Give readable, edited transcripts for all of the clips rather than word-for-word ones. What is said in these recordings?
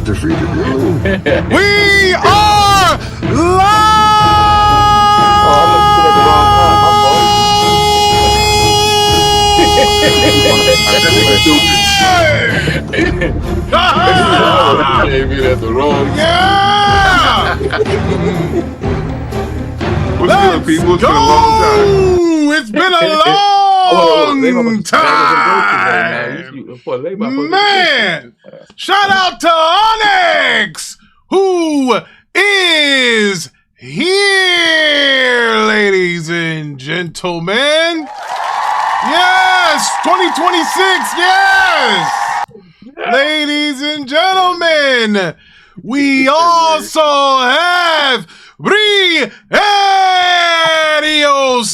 defeated you. We are live! Yeah! What's good, people? It's been a long time. It's been a long time. Man, shout out to Onyx, who is here, ladies and gentlemen. Yes, 2026, yes. Ladies and gentlemen, we also have Briarios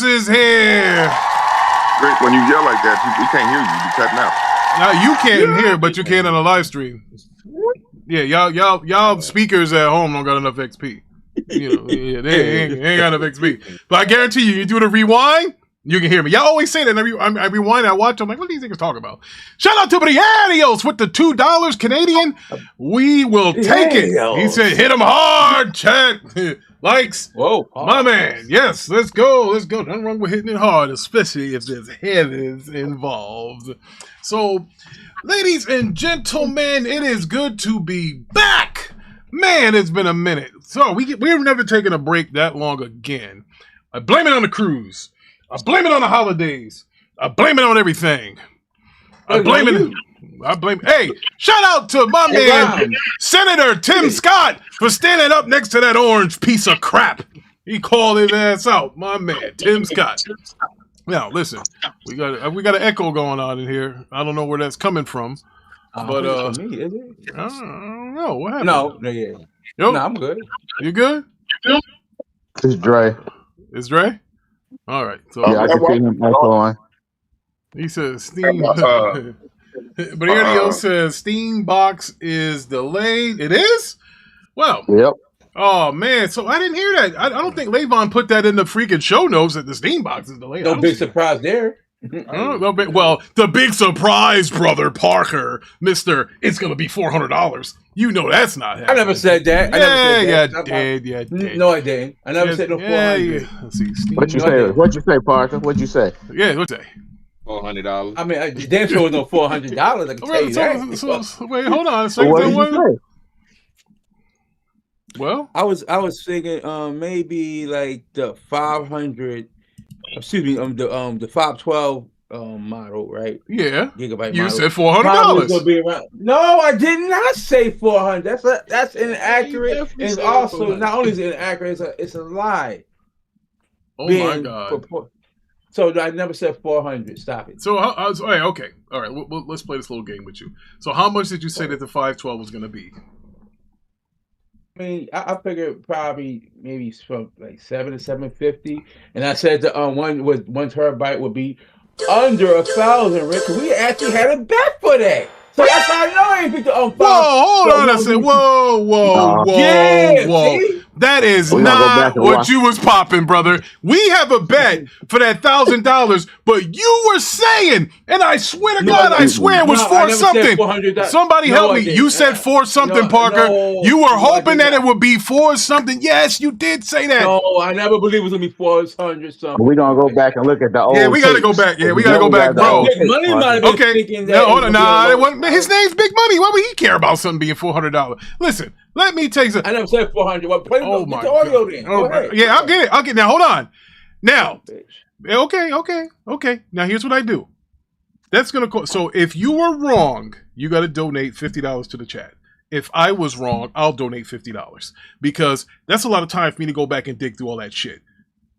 is here. Great. When you yell like that, we can't hear you. You cutting out. Now you can't hear, but you can on a live stream. Yeah, y'all speakers at home don't got enough XP. You know, yeah, they ain't got enough XP. But I guarantee you, you do the rewind, you can hear me. Y'all always say that. I rewind, I watch. I'm like, what are these niggas talking about? Shout out to Briarios with the $2 Canadian. We will take it. He said, hit him hard, chat. Likes. Whoa, my man. Yes, let's go. Let's go. Nothing wrong with hitting it hard, especially if there's heavens involved. So, ladies and gentlemen, it is good to be back. Man, it's been a minute. So, we've never taken a break that long again. I blame it on the cruise. I blame it on the holidays. I blame it on everything. I blame it. Hey, shout out to my man, Senator Tim Scott, for standing up next to that orange piece of crap. He called his ass out, my man, Tim Scott. Now, listen, we got an echo going on in here. I don't know where that's coming from, but I don't know what happened. No, I'm good. You good? It's Dre. It's Dre. All right. So yeah, I can see him echoing. He says Steam. But Ariel says Steam box is delayed. It is? Well. Yep. Oh man, so I didn't hear that. I don't think Levon put that in the freaking show notes that the Steam box is delayed. No big surprise there. Well, the big surprise, brother Parker, Mister, it's gonna be $400. You know that's not happening. I never said that. Yeah, did. No, I didn't. I never said no 400. Yeah. Let's see, Steam. What you say? What you say, Parker? What'd you say? Yeah, what'd you say? $400. I mean, damn sure was no $400. I can tell you that. So, wait, hold on a second. What did you say? Well, I was thinking maybe like the 500. Excuse me, the 512 model, right? Yeah. Gigabyte you model. said $400. No, I did not say 400. That's inaccurate. It's also not only is it inaccurate, it's a lie. Oh my God. So I never said 400. Stop it. So okay. All right. Let's play this little game with you. So how much did you say that the 512 was going to be? I mean, I figured probably maybe from like 700 to 750, and I said the 1 terabyte would be under 1,000. Rick, we actually had a bet for that. So that's how I know I ain't picked the Whoa, hold on a second. Whoa. See? That is not what you was popping, brother. We have a bet for that $1,000, but you were saying, and I swear to God, I swear it was for something. Somebody help me. You said for something, Parker. You were hoping that it would be for something. Yes, you did say that. No, I never believed it was gonna be 400 something. We're gonna go back and look at the old. Yeah, we gotta go back. Yeah, we gotta go back, bro. Money might have been thinking that. No, hold on. Nah, his name's Big Money. Why would he care about something being $400? Listen. Let me take some. I never said 400. Well, play the audio then. Go ahead. Yeah, I'll get it. Now, hold on. Now, okay. Now, here's what I do. That's going to cost. So, if you were wrong, you got to donate $50 to the chat. If I was wrong, I'll donate $50 because that's a lot of time for me to go back and dig through all that shit.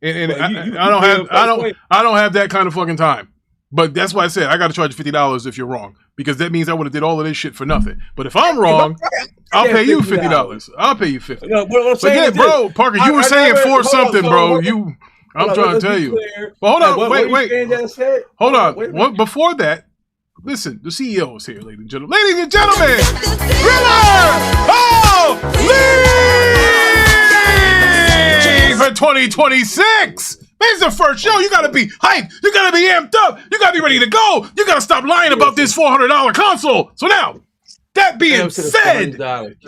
And I don't have that kind of fucking time. But that's why I said I got to charge you $50 if you're wrong, because that means I would have did all of this shit for nothing. But if I'm wrong, I'll pay you $50. I'll pay you $50. No, but yeah, bro, Parker, you were saying for something, bro. I'm trying to tell you. But hold on, wait. Hold on. Before that, listen, the CEO is here, ladies and gentlemen. Ladies and gentlemen, Thriller! Oh, leave for 2026. This is the first show. You gotta be hyped. You gotta be amped up. You gotta be ready to go. You gotta stop lying about this $400 console. So now, That being said,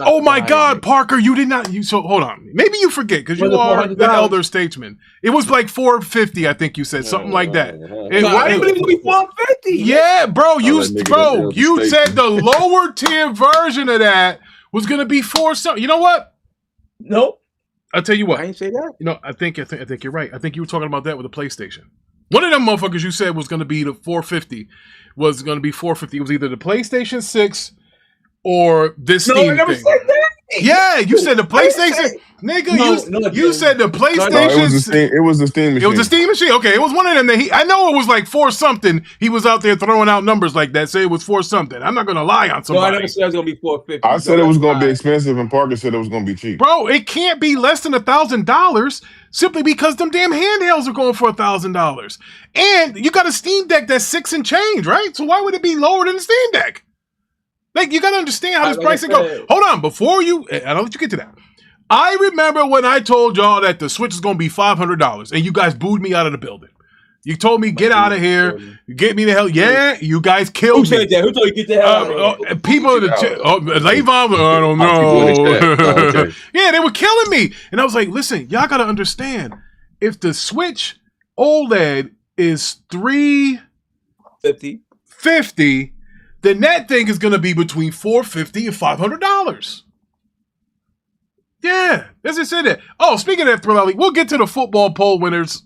oh my God, Parker, you did not. So hold on. Maybe you forget because you are the elder statesman. It was like $450, I think you said something like that. I didn't believe it would be $450. Yeah, bro, you said the lower tier version of that was gonna be $4 something. You know what? Nope. I'll tell you what. I didn't say that. You know, I think you're right. I think you were talking about that with the PlayStation. One of them motherfuckers you said was gonna be the 450. Was gonna be 450. It was either the PlayStation 6. Or this Steam thing. Yeah, you said the PlayStation. Nigga, you said the PlayStation. It was the Steam machine. It was the Steam machine? Okay, it was one of them that I know it was like $4 something. He was out there throwing out numbers like that. Say it was $4 something. I'm not going to lie on somebody. No, I never said it was going to be $450. I said it was going to be expensive, and Parker said it was going to be cheap. Bro, it can't be less than $1,000 simply because them damn handhelds are going for $1,000. And you got a Steam Deck that's $6 and change, right? So why would it be lower than the Steam Deck? Like, you got to understand how this pricing goes. Hold on, before I'll let you get to that. I remember when I told y'all that the Switch is going to be $500, and you guys booed me out of the building. You told me, get out of here, get me the hell. Yeah, you guys killed me. Who said that? Who told you get the hell out of here? People in the Levon, I don't know. Yeah, they were killing me. And I was like, listen, y'all got to understand, if the Switch OLED is $350, then that thing is going to be between $450 and $500. Yeah, as I said that. Oh, speaking of that, Thrill Alley, we'll get to the football poll winners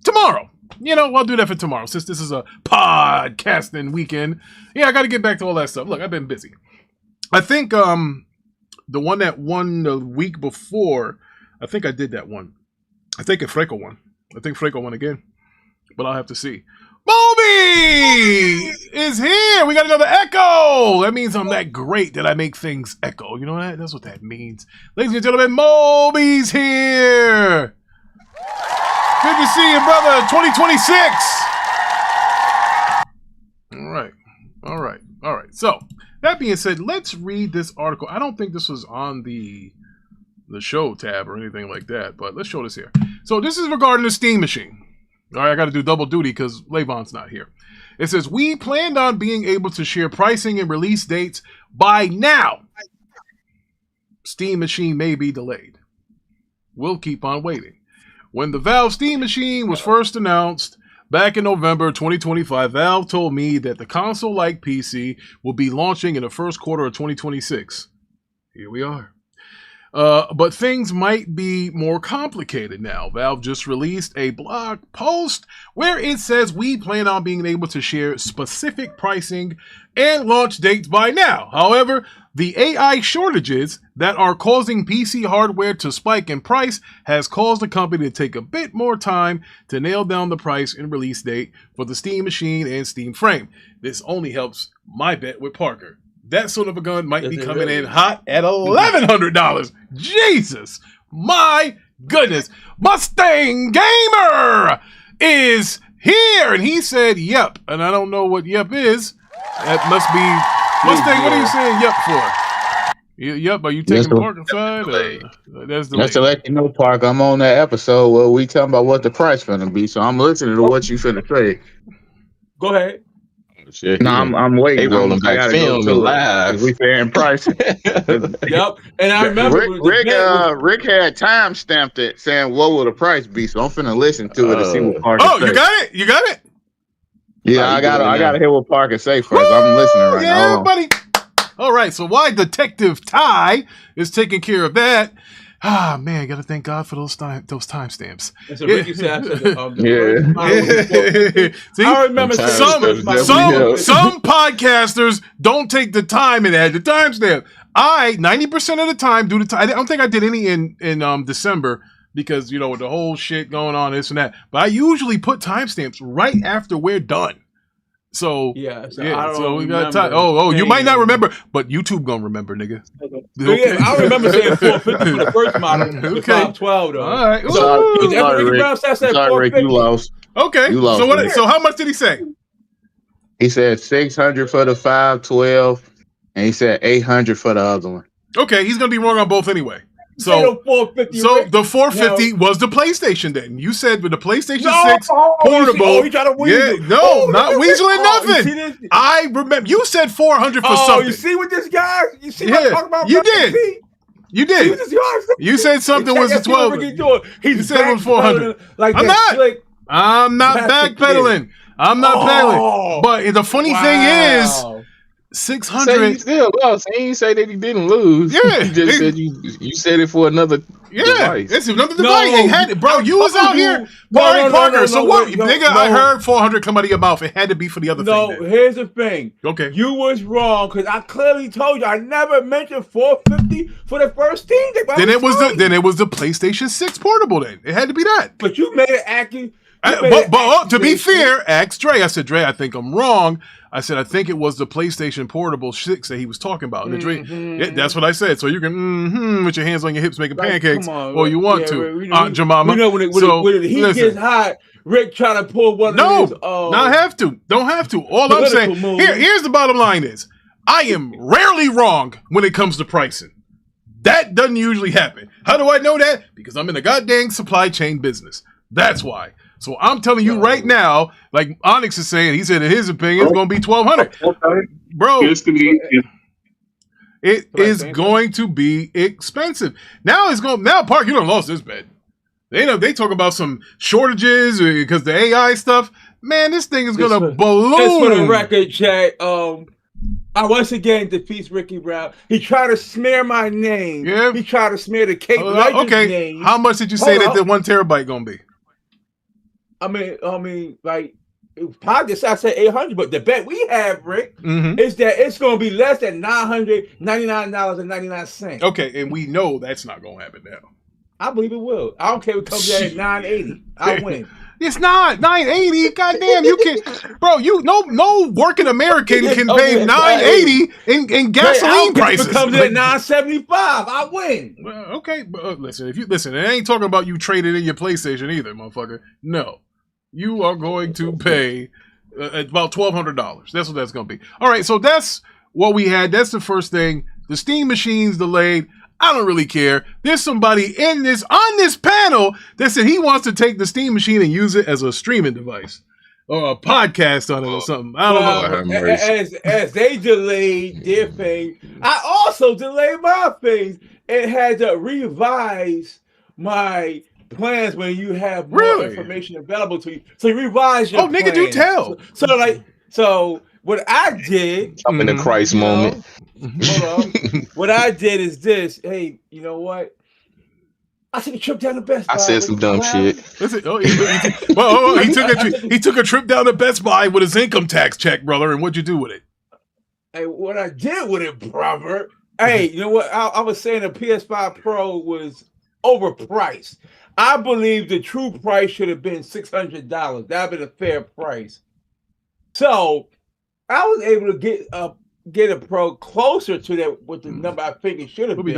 tomorrow. You know, I'll do that for tomorrow since this is a podcasting weekend. Yeah, I got to get back to all that stuff. Look, I've been busy. I think the one that won the week before, I think I did that one. I think Freco won. I think Freco won again, but I'll have to see. Moby is here. We got another echo. That means I'm that great that I make things echo. You know that? That's what that means. Ladies and gentlemen, Moby's here. Good to see you, brother. 2026. All right. So, that being said, let's read this article. I don't think this was on the show tab or anything like that, but let's show this here. So, this is regarding the Steam machine. All right, I got to do double duty because Levon's not here. It says, we planned on being able to share pricing and release dates by now. Steam machine may be delayed. We'll keep on waiting. When the Valve Steam machine was first announced back in November 2025, Valve told me that the console-like PC will be launching in the first quarter of 2026. Here we are. But things might be more complicated now. Valve just released a blog post where it says we plan on being able to share specific pricing and launch dates by now. However, the AI shortages that are causing PC hardware to spike in price has caused the company to take a bit more time to nail down the price and release date for the Steam machine and Steam Frame. This only helps my bet with Parker. That son of a gun might be coming in hot at $1,100. Jesus, my goodness. Mustang Gamer is here. And he said, yep. And I don't know what yep is. That must be Mustang. What are you saying yep for? Yep, are you taking Parker's side? That's to let you know, Parker, I'm on that episode where we talking about what the price finna be. So I'm listening to what you finna say. Go ahead. No, I'm waiting. They rolling back film live. We fair price. Yep. And I remember Rick had time stamped it saying what will the price be. So I'm finna listen to it to see what Parker say. You got it? You got it? Yeah, I gotta hear what Parker say first. Woo! I'm listening right now. Yeah, buddy. All right, so why Detective Ty is taking care of that? Ah, man, gotta thank God for those timestamps. So Ricky said, See, I remember some podcasters don't take the time and add the timestamp. 90% of the time do the time. I don't think I did any in December because with the whole shit going on, this and that. But I usually put timestamps right after we're done. So so we got time. You might not remember, but YouTube gonna remember, nigga. Okay. Yeah, I remember saying 450 for the first model. The 512 though. All right. Sorry, Rick, you lost. Okay. You lost. So how much did he say? He said 600 for the 512, and he said 800 for the other one. Okay, he's gonna be wrong on both anyway. So, 450. so the 450 was the PlayStation then. You said with the PlayStation 6 portable. You trying to weasel. Not weaseling nothing. I remember you said 400 for something. You see what this guy? You see what I'm talking about? You did. You did. You said something was a 12. You said it was 400. Like I'm not backpedaling. I'm not pedaling. But the funny thing is, 600. Still lost. He didn't say that he didn't lose. Yeah, he just said you said it for another. Device. It's another device. Bro, you was out here Parker. So what, nigga? I heard 400 come out of your mouth. It had to be for the other thing. No, here's the thing. Okay, you was wrong because I clearly told you I never mentioned 450 for the first team. Then it was the PlayStation 6 portable. Then it had to be that. But you made it acting. But to be fair, ask Dre. I said, Dre, I think I'm wrong. I said, I think it was the PlayStation Portable 6 that he was talking about. And Dre, that's what I said. So you can, with your hands on your hips making pancakes, or you want to, Aunt Jemima. You know when the heat gets hot, Rick trying to pull one of his... not have to. Don't have to. All I'm saying, here's the bottom line is, I am rarely wrong when it comes to pricing. That doesn't usually happen. How do I know that? Because I'm in the goddamn supply chain business. That's why. So I'm telling you right now, like Onyx is saying, he said in his opinion, it's going to be 1,200. Bro, it is going to be expensive. Now Park, you done lost this bet. They talk about some shortages because the AI stuff. Man, this thing is going to balloon. Just for the record, chat, I once again defeats Ricky Brown. He tried to smear my name. Yeah. He tried to smear the Cape Legends name. How much did you say that the 1 terabyte going to be? I mean, like, I said 800, but the bet we have, Rick, is that it's going to be less than $999.99. Okay, and we know that's not going to happen now. I believe it will. I don't care if it comes in at 980. I win. It's not 980. Goddamn, you can, bro. No working American can pay 980 in gasoline prices. If it comes in at 975, I win. Well, okay, but listen. If you listen, it ain't talking about you trading in your PlayStation either, motherfucker. No. You are going to pay about $1,200. That's what that's going to be. All right, so that's what we had. That's the first thing. The Steam machine's delayed. I don't really care. There's somebody on this panel that said he wants to take the Steam machine and use it as a streaming device or a podcast on it or something. I don't know. As they delayed their thing, I also delayed my things and had to revise my plans when you have more information available to you. So you revise your plans. Nigga, do tell. So what I did... I'm in the Christ moment. Hold on. What I did is this. Hey, you know what? I took a trip down to Best Buy. I said some dumb shit. Listen, he took a trip down to Best Buy with his income tax check, brother, and what'd you do with it? Hey, what I did with it, brother... Hey, you know what? I was saying the PS5 Pro was overpriced. I believe the true price should have been $600. That'd have been a fair price. So I was able to get a Pro closer to that with the number I think it should have been.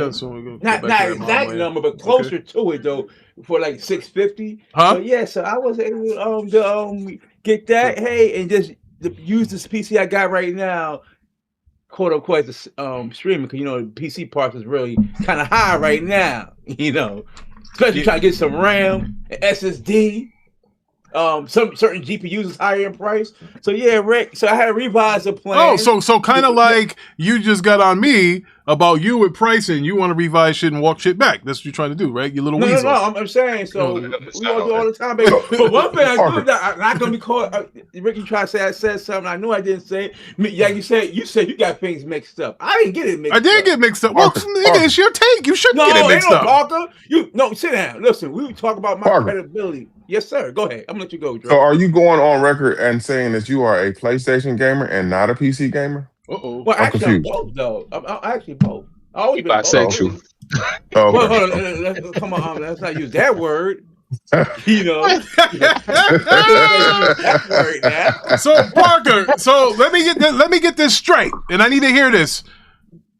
Not exact number, but closer to it though, for like $650. So yeah, so I was able to get that. Hey, and just use this PC I got right now, quote unquote, the streaming, because the PC parts is really kind of high right now. Especially trying to get some RAM, and SSD. Some certain GPUs is higher in price. So yeah, Rick. So I had to revise the plan. Oh, so kind of like you just got on me about you with pricing. You want to revise shit and walk shit back. That's what you're trying to do, right? You little weasel. No. I'm saying so. We all do all the time, baby. But one thing I do that I'm not gonna be caught. Rick, you try to say I said something. I knew I didn't say it. Yeah, you said you got things mixed up. I didn't get it mixed up. I did get mixed up. Well, nigga, it's your take. You shouldn't get it mixed up. Parker. Sit down. Listen, we talk about my credibility. Yes, sir. Go ahead. I'm gonna let you go, Drew. So, are you going on record and saying that you are a PlayStation gamer and not a PC gamer? Well, actually, I'm both though. I'm actually both. I always been bisexual. Oh, well, hold on. Come on, let's not use that word. That word now. So Parker, let me get this straight, and I need to hear this.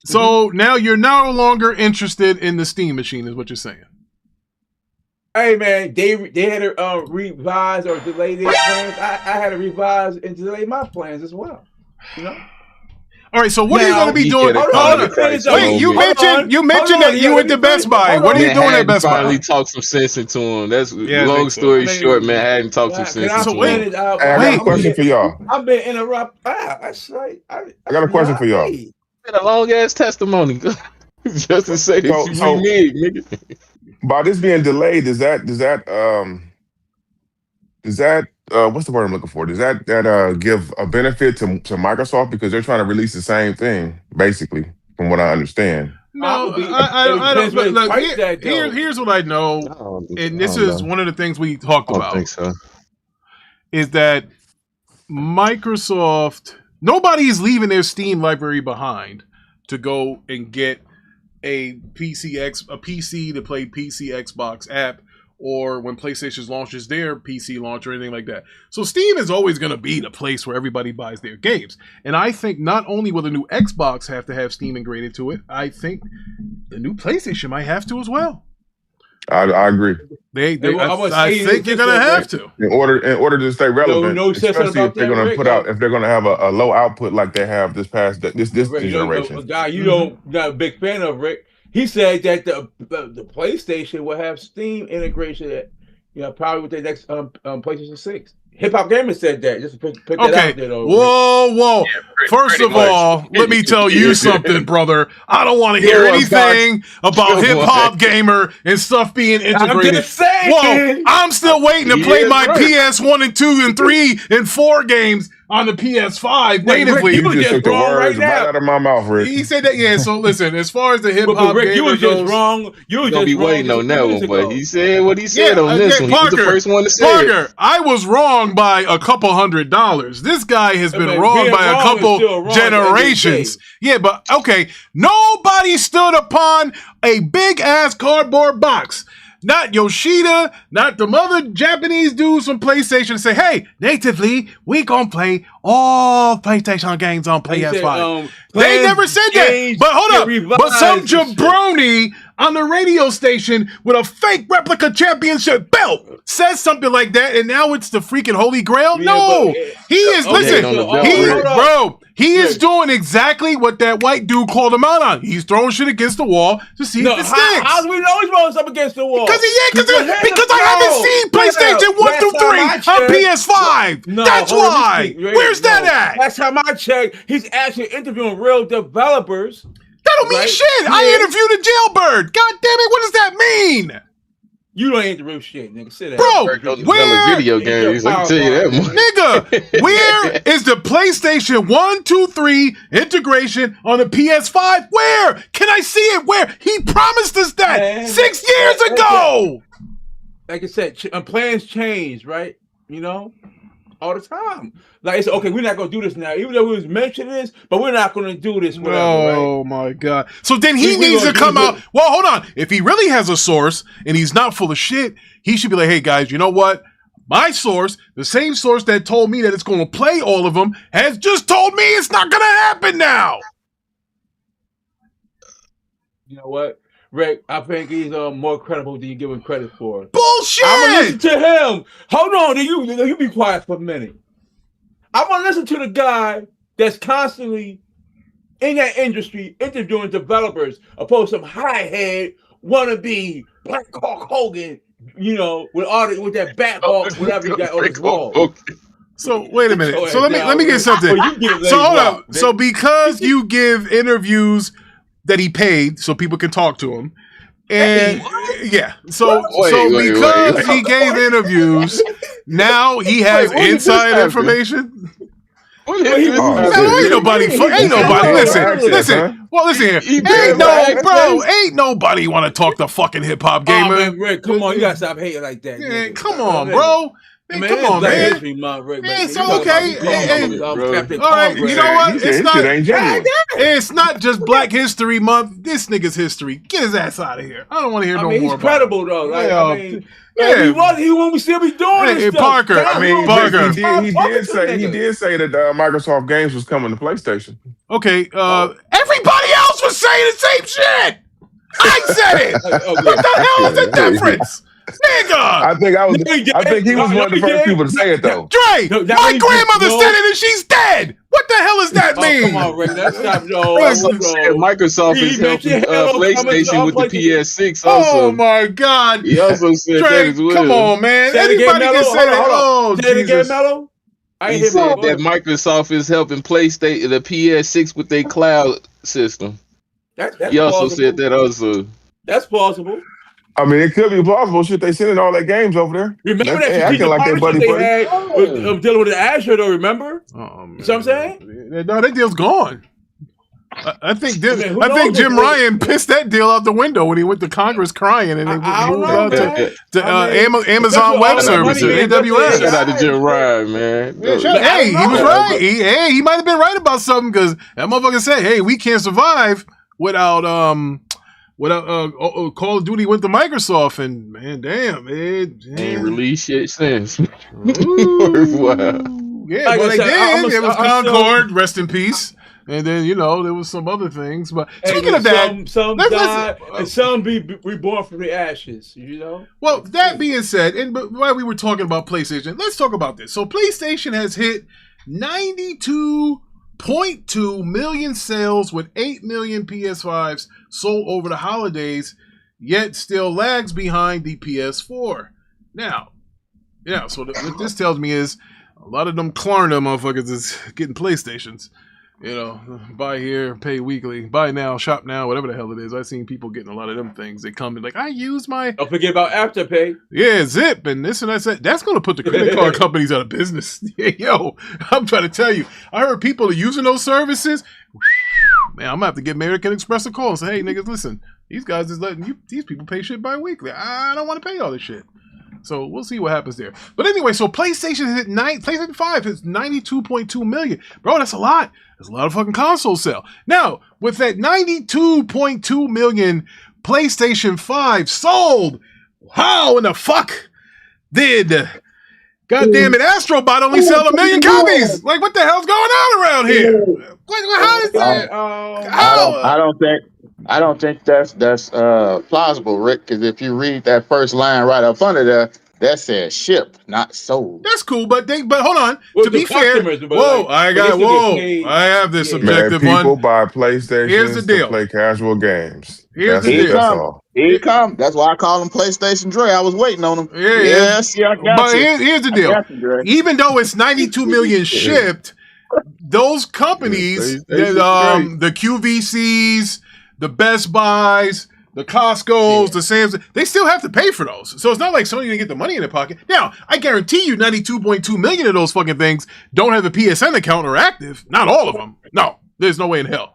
So now you're no longer interested in the Steam machine, is what you're saying? Hey man, they had to revise or delay their plans. I had to revise and delay my plans as well. All right, so what are you going to be he doing? get it. Hold on. Price Wait, you moment. mentioned that you went to Best Buy. What are you doing at Best Buy? Finally talk some sense into him. That's Yeah, long so. story short, man. I hadn't talked some sense into him. Hey, I got a question for y'all. I've been interrupted. That's right. I got a question for y'all. It's been a long ass testimony. Just to say that you renege, nigga. By this being delayed, does that what's the word I'm looking for? Does that give a benefit to Microsoft because they're trying to release the same thing, basically, from what I understand? No, I don't. Look, here's what I know, and this is one of the things we talked about. I don't think so. Is that Microsoft? Nobody's leaving their Steam library behind to go and get a PC to play PC Xbox app, or when PlayStation launches their PC launch or anything like that. So Steam is always going to be the place where everybody buys their games. And I think not only will the new Xbox have to have Steam integrated to it, I think the new PlayStation might have to as well. I agree. I think you're gonna have to in order to stay relevant, especially if they're gonna put out, if they're gonna have a low output like they have this generation. A guy not a big fan of, Rick. He said that the PlayStation will have Steam integration, probably with the next PlayStation 6. Hip Hop Gamer said that. Just to put that out there, though. Whoa. Yeah, First of all, let me tell you something, brother. I don't want to hear anything about Hip Hop Gamer and stuff being integrated. I'm just saying. Whoa, I'm still waiting to play my PS1 and 2 and 3 and 4 games on the PS5 natively. You just took the words right out of my mouth, Rick. He said that, yeah. So listen, as far as the hip hop Rick, gamer you was goes, just wrong. You was gonna be waiting on that one, but he said what he said on this one. He was the first one to say Parker, I was wrong by a couple $100. This guy has been wrong by a couple generations. Yeah, but okay. Nobody stood upon a big ass cardboard box. Not Yoshida, not the other Japanese dudes from PlayStation say, hey, natively, we gonna play all PlayStation games on PS5. They never said that. But hold up. But some jabroni on the radio station with a fake replica championship belt says something like that, and now it's the freaking Holy Grail? No. He is, he is doing exactly what that white dude called him out on. He's throwing shit against the wall to see if it sticks. How do we know he's throwing stuff against the wall? Because I haven't seen PlayStation 1 through 3 on PS5. No, that's why. Where's that at? Last time I checked, he's actually interviewing real developers. That don't mean shit. Yeah. I interviewed a jailbird. God damn it, what does that mean? You don't interview shit, nigga. Sit down. Bro, where video games? I can tell you that one. Nigga, where is the PlayStation 1, 2, 3 integration on the PS5? Where? Can I see it? Where? He promised us that 6 years ago. Like I said, plans change, right? All the time. Like, it's okay, we're not going to do this now. Even though we was mentioning this, but we're not going to do this. Oh, my God. So then he needs to come out. Well, hold on. If he really has a source and he's not full of shit, he should be like, hey, guys, you know what? My source, the same source that told me that it's going to play all of them, has just told me it's not going to happen now. You know what? Rick, I think he's more credible than you give him credit for. Bullshit! I'm going to listen to him. Hold on. You be quiet for a minute. I'm going to listen to the guy that's constantly in that industry interviewing developers opposed to some high-head wannabe Black Hawk Hogan, with that bat ball, whatever you got on his wall. So wait a minute. So let me get something. So hold up. So because you give interviews that he paid so people can talk to him, and because he gave interviews, now he has inside information. Ain't nobody. Listen. Well, listen here. Ain't nobody want to talk to fucking hip hop gamer. Oh, man, Rick, come on, you gotta stop hating like that. Man, come on, bro. Man, come on, man. So okay. All right, you know what? It's not just Black History Month. This nigga's history. Get his ass out of here. I don't want to hear no more. He's credible though. He won't still be doing this stuff. Parker. He did say that Microsoft games was coming to PlayStation. Okay. Everybody else was saying the same shit. I said it. What the hell is the difference? Nigga! I think he was one of the first people to say it though. Dre, my grandmother said it and she's dead. What the hell does that mean? come on, Rick. Let's stop. He also said Microsoft is helping PlayStation with the PS6 also. Oh my God. He also said Drake, that as well. come on, man. Say it again, Anybody can Mello. say that. Hold Oh, on. Say it again, Jesus. Mello. I He ain't hear said Mello. that Microsoft is helping PlayStation, the PS6 with their cloud system. That's He also plausible. said that also. That's plausible. I mean, it could be plausible. Shit, they sending all their games over there. Remember that They strategic acting like they partnership buddy. had with dealing with the Azure, though. Remember? Oh, man. You know what I'm saying? No, that deal's gone. I think who knows Jim if Ryan pissed that deal out the window when he went to Congress crying and they I don't moved know, out man. to Amazon especially Web all that money Services, they invested in AWS. Shout out to AI. Jim Ryan, man. Yeah, But I hey, don't he was know. right. He might have been right about something because that motherfucker said, "Hey, we can't survive without Call of Duty went to Microsoft." And man, damn, Ain't released shit since. Ooh. Wow. Yeah, Like well, I they said, did. It was I'm Concord, rest in peace. And then, there was some other things. But speaking of that, some died and some be reborn from the ashes. Well, that being said, but while we were talking about PlayStation, let's talk about this. So PlayStation has hit 92.2 million sales with 8 million PS5s sold over the holidays, yet still lags behind the PS4. Now, so what this tells me is a lot of them Klarna motherfuckers is getting PlayStations. Buy here, pay weekly, buy now, shop now, whatever the hell it is. I've seen people getting a lot of them things. They come in like, I use my... Don't forget about Afterpay. Yeah, Zip and this and that. That's going to put the credit card companies out of business. Yo, I'm trying to tell you. I heard people are using those services. Man, I'm going to have to give American Express a call and say, hey, niggas, listen, these guys is letting these people pay shit bi-weekly. I don't want to pay all this shit. So we'll see what happens there. But anyway, so PlayStation 5 hits 92.2 million. Bro, that's a lot. There's a lot of fucking console sale. Now, with that 92.2 million PlayStation 5 sold, how in the fuck did goddamn it Astrobot only sell 1 million copies? Like, what the hell's going on around here? How is that? I don't think that's plausible, Rick. Because if you read that first line right up under there, that says shipped, not sold. That's cool, but hold on. To be fair, I have this subjective one. People buy PlayStations Here's the deal. to play casual games. Here's the deal. That's all. Here he come. That's why I call him PlayStation Dre. I was waiting on him. Yeah. I got you. Here's the deal. Even though it's 92 million shipped, those companies, the QVCs, the Best Buys, the Costco's, the Sam's, they still have to pay for those. So it's not like Sony didn't get the money in their pocket. Now, I guarantee you 92.2 million of those fucking things don't have a PSN account or active. Not all of them. No, there's no way in hell.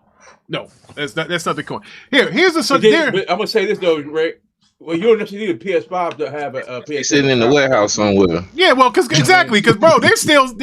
No, that's not the coin. Here's the subject. I'm going to say this, though, Rick. Well, you don't necessarily need a PS5 to have a PSN. He's sitting in the warehouse somewhere. Yeah, well, because bro, they're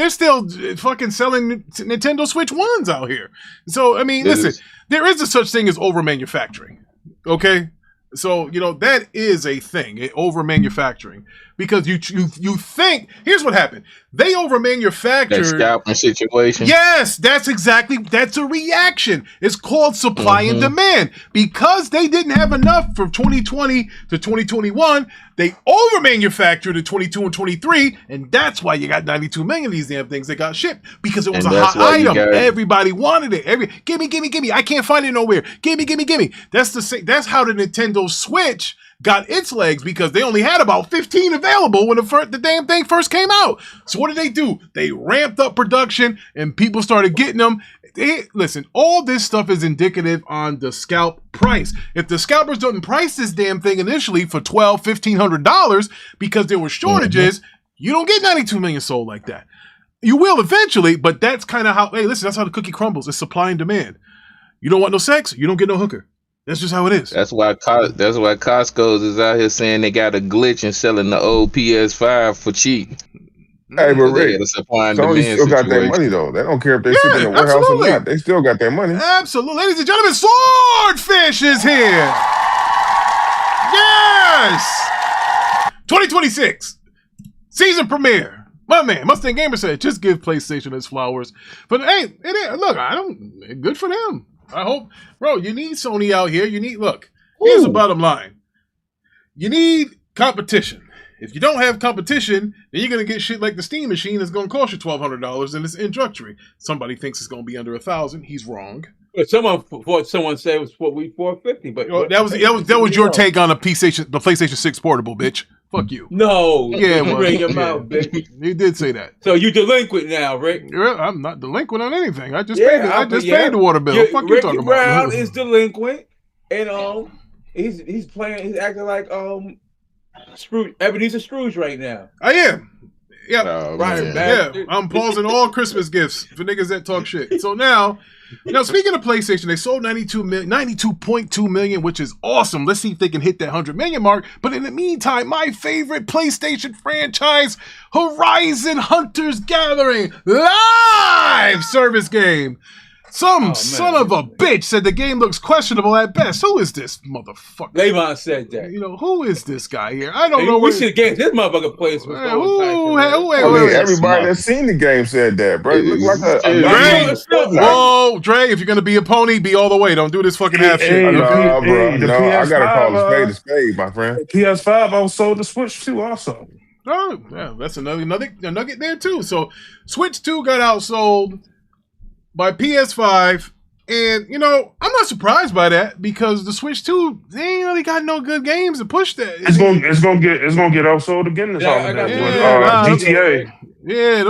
still fucking selling Nintendo Switch 1s out here. So, I mean, listen, there is a such thing as over manufacturing. Okay, so that is a thing, over manufacturing, because you think here's what happened. They over manufactured that scalping situation. Yes, that's a reaction. It's called supply and demand. Because they didn't have enough from 2020 to 2021, they over manufactured in 22 and 23, and that's why you got 92 million of these damn things that got shipped, because it was a hot item. Everybody wanted it. Gimme. I can't find it nowhere. Gimme. That's how the Nintendo Switch got its legs, because they only had about 15 available when the damn thing first came out. So what did they do? They ramped up production and people started getting them. Listen, all this stuff is indicative on the scalp price. If the scalpers didn't price this damn thing initially for $1,200, $1,500 because there were shortages, you don't get 92 million sold like that. You will eventually, but that's kind of how, that's how the cookie crumbles. It's supply and demand. You don't want no sex, you don't get no hooker. That's just how it is. That's why Costco's is out here saying they got a glitch and selling the old PS5 for cheap. Hey, but Rick, Sony still got their money though. They don't care if they sit in the warehouse or not. They still got their money. Absolutely, ladies and gentlemen, Swordfish is here. Yes, 2026 season premiere. My man, Mustang Gamer said, just give PlayStation its flowers. But hey, look, good for them. I hope, bro, you need Sony out here. Here's the bottom line. You need competition. If you don't have competition, then you're gonna get shit like the Steam machine that's gonna cost you $1,200 and it's introductory. Somebody thinks it's gonna be under 1,000. He's wrong. But someone said it was $450, but That was your take on the PlayStation 6 portable, bitch. Fuck you. No, Yeah, you read your mouth, bitch. You did say that. So you delinquent now, Rick. I'm not delinquent on anything. I just paid the water bill. Fuck you talking Brown about? is delinquent, and he's acting like Scrooge, Ebenezer Scrooge right now. I am. Yeah, right. Yeah, I'm pausing all Christmas gifts for niggas that talk shit. So now speaking of PlayStation, they sold 92.2 million, which is awesome. Let's see if they can hit that 100 million mark. But in the meantime, my favorite PlayStation franchise, Horizon Hunters Gathering live service game. Some son of a bitch said the game looks questionable at best. Who is this motherfucker? Levon said that. You know, who is this guy here? I don't know. We should get this motherfucker place. Everybody that's seen the game said that, bro. It looked like a Dre, if you're gonna be a pony, be all the way. Don't do this fucking half shit. No, I gotta call a spade, my friend. PS5 also the Switch 2 also. Oh, yeah, that's another nugget there too. So Switch 2 got outsold by PS5, and I'm not surprised by that because the Switch 2 they ain't really got no good games to push that. It's gonna get outsold again this holiday with GTA. Yeah,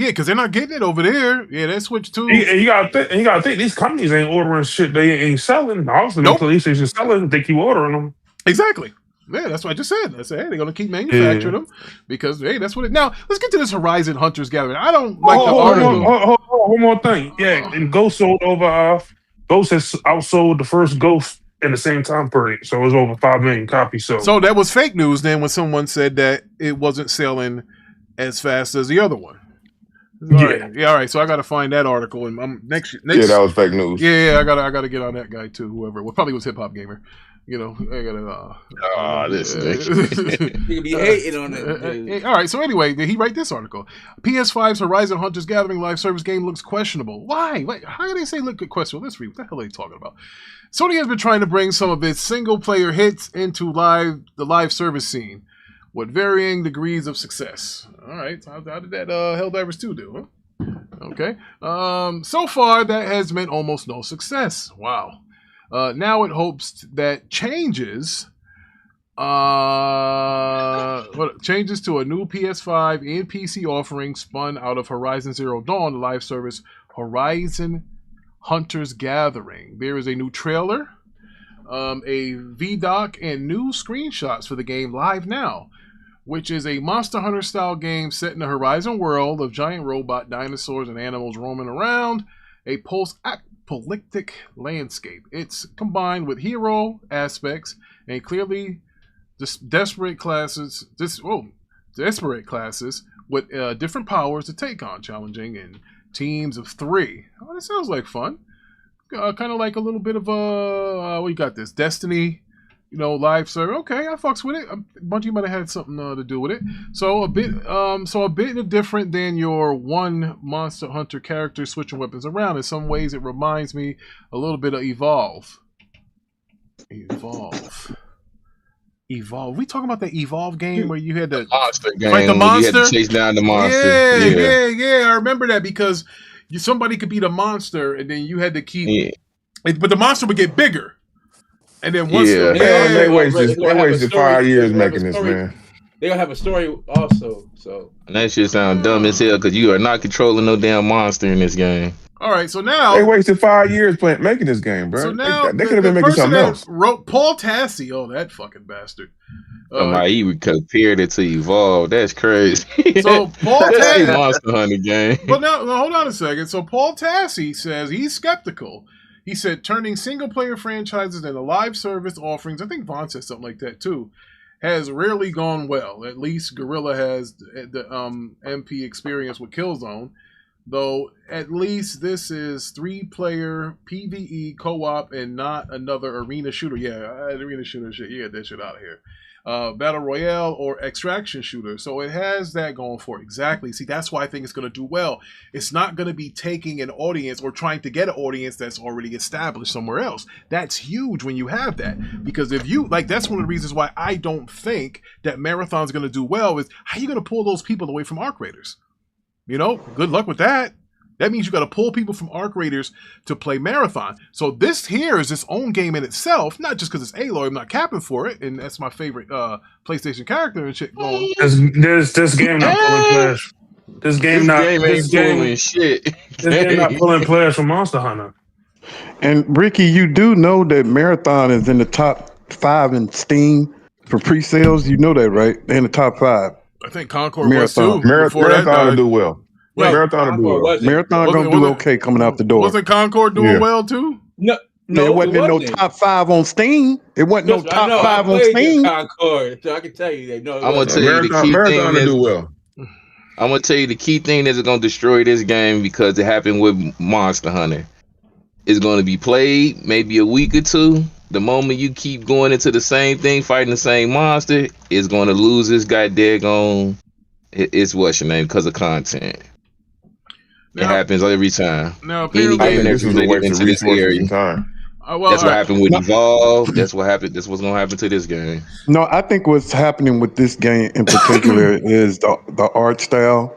because they're not getting it over there. Yeah, that Switch 2. And you gotta think these companies ain't ordering shit they ain't selling. Obviously, no PlayStation selling, they keep ordering them. Exactly. Yeah, that's what I just said. I said, hey, they're going to keep manufacturing them because, hey, that's what it... Now, let's get to this Horizon Hunters Gathering. I don't like the article. One more thing. Yeah, and Ghost sold over... Ghost has outsold the first Ghost in the same time period. So it was over 5 million copies. So that was fake news then when someone said that it wasn't selling as fast as the other one. All right. So I got to find that article. And next. Yeah, that was fake news. Yeah, I got to get on that guy too, whoever. Well, probably was Hip Hop Gamer. I gotta. This nigga. You be hating on it. All right. So anyway, did he write this article? PS5's Horizon Hunters Gathering live service game looks questionable. Why? How do they say look questionable? Let's read. What the hell are they talking about? Sony has been trying to bring some of its single-player hits into the live service scene with varying degrees of success. All right. How did that Helldivers 2 do? Huh? Okay. So far, that has meant almost no success. Wow. Now it hopes that changes to a new PS5 and PC offering spun out of Horizon Zero Dawn, the live service Horizon Hunters Gathering. There is a new trailer, a VDoc, and new screenshots for the game live now, which is a Monster Hunter style game set in the Horizon world of giant robot dinosaurs and animals roaming around a post-apocalyptic landscape. It's combined with hero aspects and clearly desperate classes with different powers to take on, challenging in teams of 3. Oh, that sounds like fun. Kind of like a little bit of what you got this Destiny, live server. Okay, I fucks with it. Bungie might have had something to do with it. So a bit different than your one Monster Hunter character switching weapons around. In some ways, it reminds me a little bit of Evolve. We talking about the Evolve game where you had to monster game, fight the monster, you had to chase down the monster. Yeah. I remember that because somebody could be the monster, and then you had to keep. Yeah. But the monster would get bigger. And then once they wasted 5 years making this, man. They're gonna have a story also. So and that shit sound dumb as hell because you are not controlling no damn monster in this game. All right, so now they wasted 5 years making this game, bro. So now they could have been making something else. Wrote Paul Tassi. Oh, that fucking bastard. He compared it to Evolve. That's crazy. So Paul Tassi, Monster Hunter game. But now hold on a second. So Paul Tassi says he's skeptical. He said turning single-player franchises into live service offerings, I think Vaughn said something like that too, has rarely gone well. At least Guerrilla has the MP experience with Killzone, though at least this is 3-player PvE co-op and not another arena shooter. Yeah, arena shooter shit. You get that shit out of here. battle royale or extraction shooter. So it has that going for it. Exactly. See, that's why I think it's going to do well. It's not going to be taking an audience or trying to get an audience that's already established somewhere else. That's huge when you have that. Because if you, like, that's one of the reasons why I don't think that Marathon's going to do well is how are you going to pull those people away from Arc Raiders? You know, good luck with that. That means you got to pull people from Arc Raiders to play Marathon. So this here is its own game in itself, not just because it's Aloy. I'm not capping for it, and that's my favorite PlayStation character and shit. Going. This game not pulling players. This game not pulling players from Monster Hunter. And Ricky, you do know that Marathon is in the top 5 in Steam for pre-sales. You know that, right? They're in the top 5. I think Concord was too. Marathon will do well. Wait, Marathon will do well. Marathon gonna do okay coming out the door. Wasn't Concord doing well too? No, it wasn't in no top 5 on Steam. It wasn't no top 5 on Steam. Concord, so I can tell you that. No, I'm gonna tell you the key Marathon thing. will do well. I'm gonna tell you the key thing that's gonna destroy this game because it happened with Monster Hunter. It's gonna be played maybe a week or two. The moment you keep going into the same thing, fighting the same monster, it's gonna lose its goddamn. It's what's your name because of content. It happens every time. Now, any game that's related into this area. That's what happened with Evolve. That's what happened. That's what's gonna happen to this game. No, I think what's happening with this game in particular is the art style.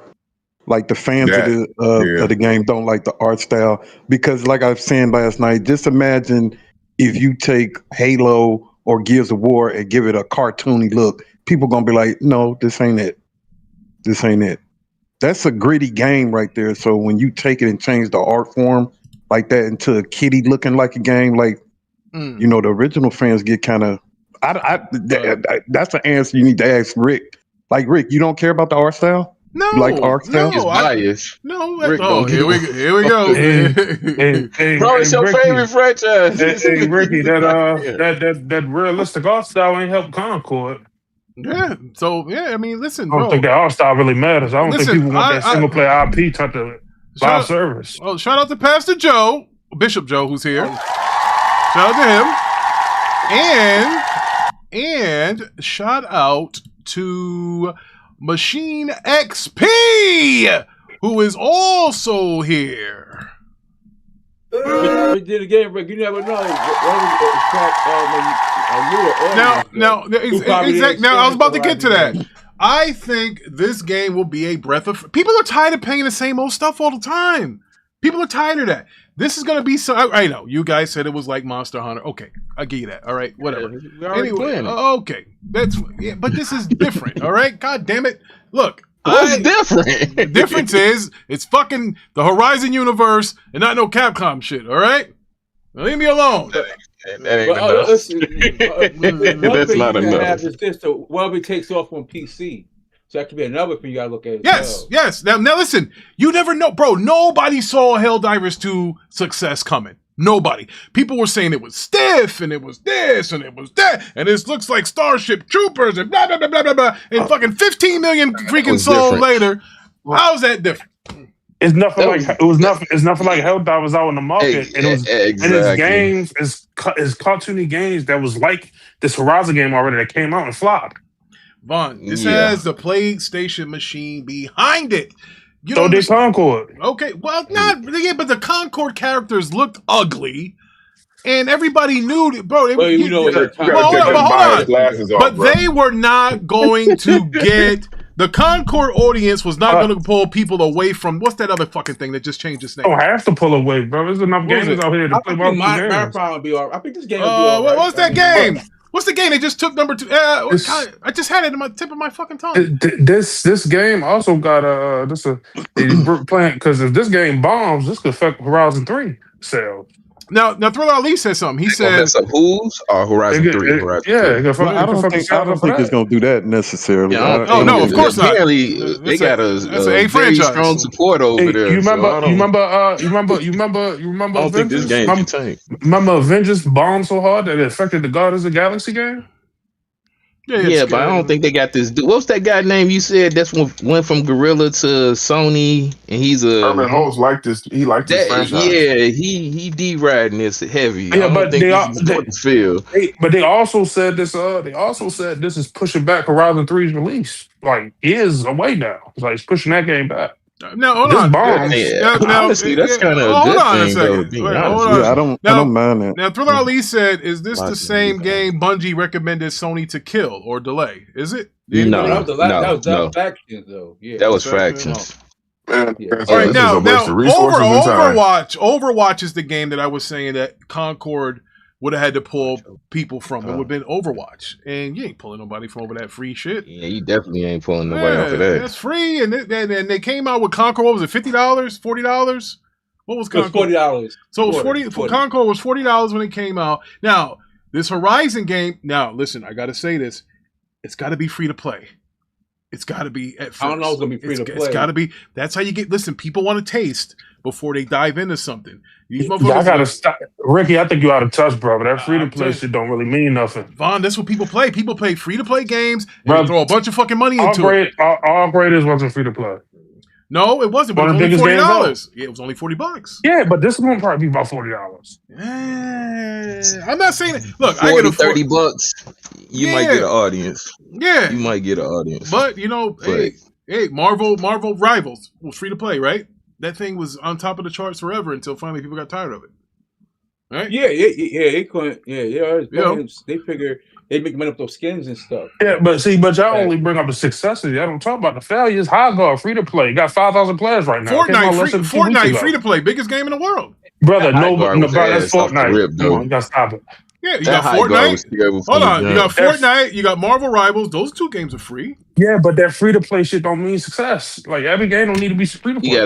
Like the fans of the game don't like the art style because, like I was saying last night, just imagine if you take Halo or Gears of War and give it a cartoony look, people gonna be like, "No, this ain't it. This ain't it." That's a gritty game right there. So when you take it and change the art form like that into a kitty looking like a game, like you know, the original fans get kind of. That's an answer you need to ask Rick. Like Rick, you don't care about the art style? No, you like the art style? It's biased. Rick, here we go. Bro, it's your favorite franchise. Hey, Ricky, that realistic art style ain't helped Concord. Yeah. So I mean, listen, I don't think that art style really matters. I don't think people want that single player IP type of live service. Well, shout out to Pastor Joe, Bishop Joe, who's here. Shout out to him, and shout out to Machine XP, who is also here. But then again, Rick, you never know. Now, I was about to get to that. I think this game will be a breath of. People are tired of paying the same old stuff all the time. People are tired of that. This is going to be so. I know you guys said it was like Monster Hunter. Okay, I give you that. All right, whatever. Anyway, okay, but this is different. All right, God damn it! Look, what's different? The difference is it's fucking the Horizon universe and not no Capcom shit. All right, now, leave me alone. That ain't enough. That's not enough. Well, it takes off on PC. So that could be another thing you gotta look at. Yes. Now listen, you never know, bro. Nobody saw Helldivers 2 success coming. Nobody. People were saying it was stiff, and it was this, and it was that, and this looks like Starship Troopers, and blah blah blah blah blah blah. And fucking 15 million freaking sold later. How's that different? It's nothing like It's nothing like Helldivers was out in the market, and it was and his games is cartoony games that was like this Horizon game already that came out and flopped. Vaughn, this has the PlayStation machine behind it. So did Concord. Okay, well, not really, but the Concord characters looked ugly, and everybody knew, bro. Hold on. But they were not going to get. The Concord audience was not going to pull people away from what's that other fucking thing that just changed its name? Don't have to pull away, bro. There's enough gamers out here to play multiple games. I think this game will be all right. What's that game? What's the game they just took number 2? I just had it in my tip of my fucking tongue. This game also got playing because if this game bombs, this could affect Horizon 3 sales. Now Thriller Ali said something. He said, "Mess up who's or Horizon 3? I don't think it's gonna do that necessarily. Yeah, no, of course not. Apparently, they got a very franchise. Strong support over there. You remember? I don't think this game can tank. Remember Avengers bombed so hard that it affected the Guardians of the Galaxy game? Yeah, but I don't think they got this dude. What's that guy name you said that's went from Gorilla to Sony, and he's a Herman Holtz liked this. He liked this franchise. Yeah, he D-riding this heavy. Yeah, I don't think this is going to feel. But they also said this. They also said this is pushing back Horizon 3's release. Like, years away now. Like, it's pushing that game back. Now, hold on. Honestly, that's kind of a good thing, though. I don't mind that. Now, Thriller Ali said, "Is this the same game Bungie recommended Sony to kill or delay? Is it?" No, that was Factions, though. Yeah, that was Factions. All right, now Overwatch is the game that I was saying that Concord would have had to pull people from. It would have been Overwatch, and you ain't pulling nobody from over that free shit. Yeah, you definitely ain't pulling nobody off of that. That's free, and they came out with Concord. What was it? $50, $40? What was Concord? $40. So it was 40. Concord was $40 when it came out. Now this Horizon game. Now listen, I got to say this. It's got to be free to play. It's got to be at first. I don't know. It's gonna be free to play. It's got to be. That's how you get. Listen, people want to taste before they dive into something. I gotta stop, Ricky. I think you out of touch, bro. But that free to play shit don't really mean nothing. Vaughn, that's what people play. People play free to play games and throw a bunch of fucking money into it. All Graders wasn't free to play. No, it wasn't. But it was only $40. Yeah, it was only $40. Yeah, but this one probably be about $40. I'm not saying it. Look, 40, I get $30. You might get an audience. Yeah, you might get an audience. But hey, Marvel Rivals was free to play, right? That thing was on top of the charts forever until finally people got tired of it. Right? Yeah. They couldn't. They figure they make money up those skins and stuff. Yeah, but y'all only bring up the successes. Y'all don't talk about the failures. High free to play. Got 5,000 players right now. Fortnite free to play, biggest game in the world. Brother, that's Fortnite. Come on, you gotta stop it. Yeah, you got Fortnite. Hold on, you got Fortnite. You got Marvel Rivals. Those two games are free. Yeah, but that free to play shit don't mean success. Like, every game don't need to be free to play. You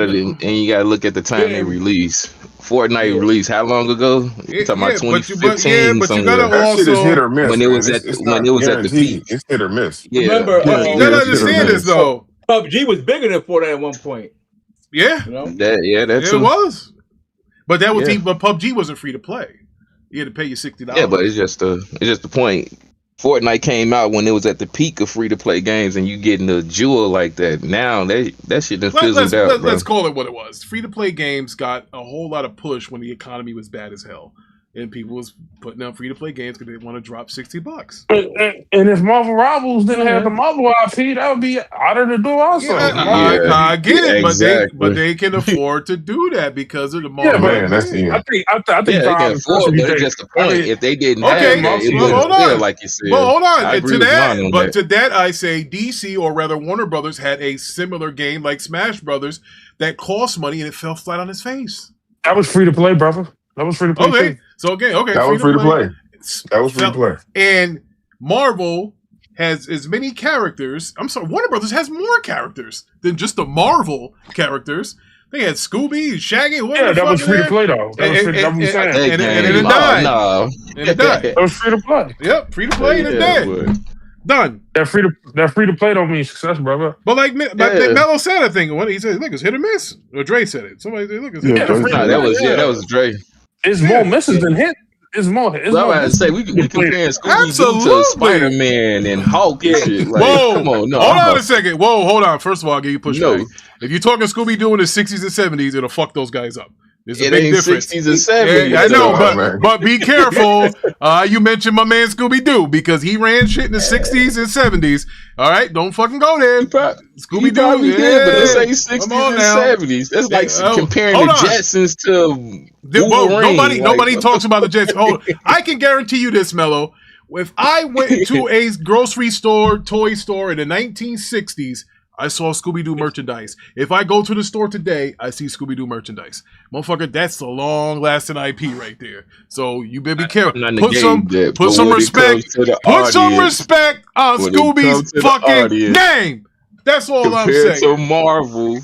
gotta look at the time they release. Fortnite released how long ago? You're talking about 2015. But you gotta also, that shit is hit or miss. When it was at the peak. It's hit or miss. Yeah. Remember, you gotta understand this though. PUBG was bigger than Fortnite at one point. Yeah, that's it was. But that was but PUBG wasn't free to play. You had to pay you $60. Yeah, but it's just the point. Fortnite came out when it was at the peak of free to play games, and you getting a jewel like that. Now that shit done fizzled out. Let's call it what it was. Free to play games got a whole lot of push when the economy was bad as hell, and people was putting out free to play games because they want to drop $60. And if Marvel Rivals didn't have the Marvel IP, that would be out of the door also. I get it, exactly. but they can afford to do that because of the Marvel. Yeah, man, that's the I think they can afford, but it's just the point. If they didn't have that, it wouldn't feel like you said. Well, hold on. To that, I say DC, or rather Warner Brothers, had a similar game like Smash Brothers that cost money and it fell flat on its face. That was free to play, brother. That was free to play. Okay. So okay. That was free to play. That was free to play. And Marvel has as many characters. I'm sorry, Warner Brothers has more characters than just the Marvel characters. They had Scooby, Shaggy. Yeah, that was free to play though. That was free to play. And it died. No. And it died. That was free to play. Yep, free to play and it's dead. Done. That free to play don't mean success, brother. But like Mello said, I think what he said, look, it's hit or miss. Or Dre said it. Somebody said, look, it's hit or miss. That was Dre. It's more misses than hit. It's more. I was say we comparing Scooby-Doo to Spider-Man and Hulk and shit. Like, whoa, come on, no. Hold on a second. Whoa, hold on. First of all, I'll give you pushback. If you're talking Scooby-Doo in the 60s and 70s, it'll fuck those guys up. There's a big difference. 60s and 70s. Yeah, I know, but be careful. You mentioned my man Scooby-Doo because he ran shit in the 60s and 70s. All right, don't fucking go there. Scooby-Doo, yeah, but this ain't 60s and 70s. That's like comparing the Jetsons to Wolverine. Nobody talks about the Jetsons. Hold on. I can guarantee you this, Mello. If I went to a grocery store, toy store in the 1960s, I saw Scooby-Doo merchandise. If I go to the store today, I see Scooby-Doo merchandise. Motherfucker, that's the long-lasting IP right there. So you better be careful. Put some respect on Scooby's fucking name. That's all I'm saying. Compared to Marvel,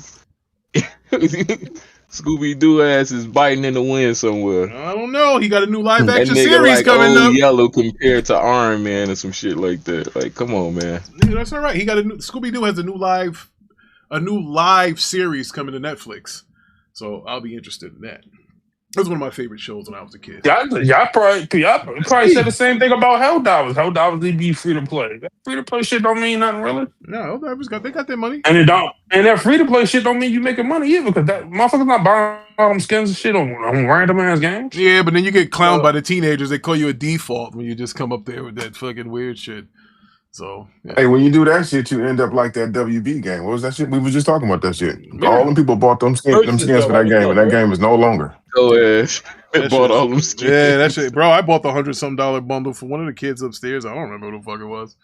Scooby-Doo ass is biting in the wind somewhere. I don't know. He got a new live-action series coming up. Yellow compared to Iron Man or some shit like that. Like, come on, man. Yeah, that's all right. He got Scooby-Doo has a new live series coming to Netflix. So I'll be interested in that. It was one of my favorite shows when I was a kid. Y'all probably said the same thing about Helldivers. Helldivers they be free to play. That free to play shit don't mean nothing really. No, they got their money. And that free to play shit don't mean you making money either, because that motherfuckers not buying all them skins and shit on random ass games. Yeah, but then you get clowned by the teenagers. They call you a default when you just come up there with that fucking weird shit. So hey, when you do that shit, you end up like that WB game. What was that shit? We were just talking about that shit. Yeah. All them people bought them skins for that game, and that game is no longer. Bought all them skins. Yeah, that shit, bro. I bought the $100-some bundle for one of the kids upstairs. I don't remember who the fuck it was.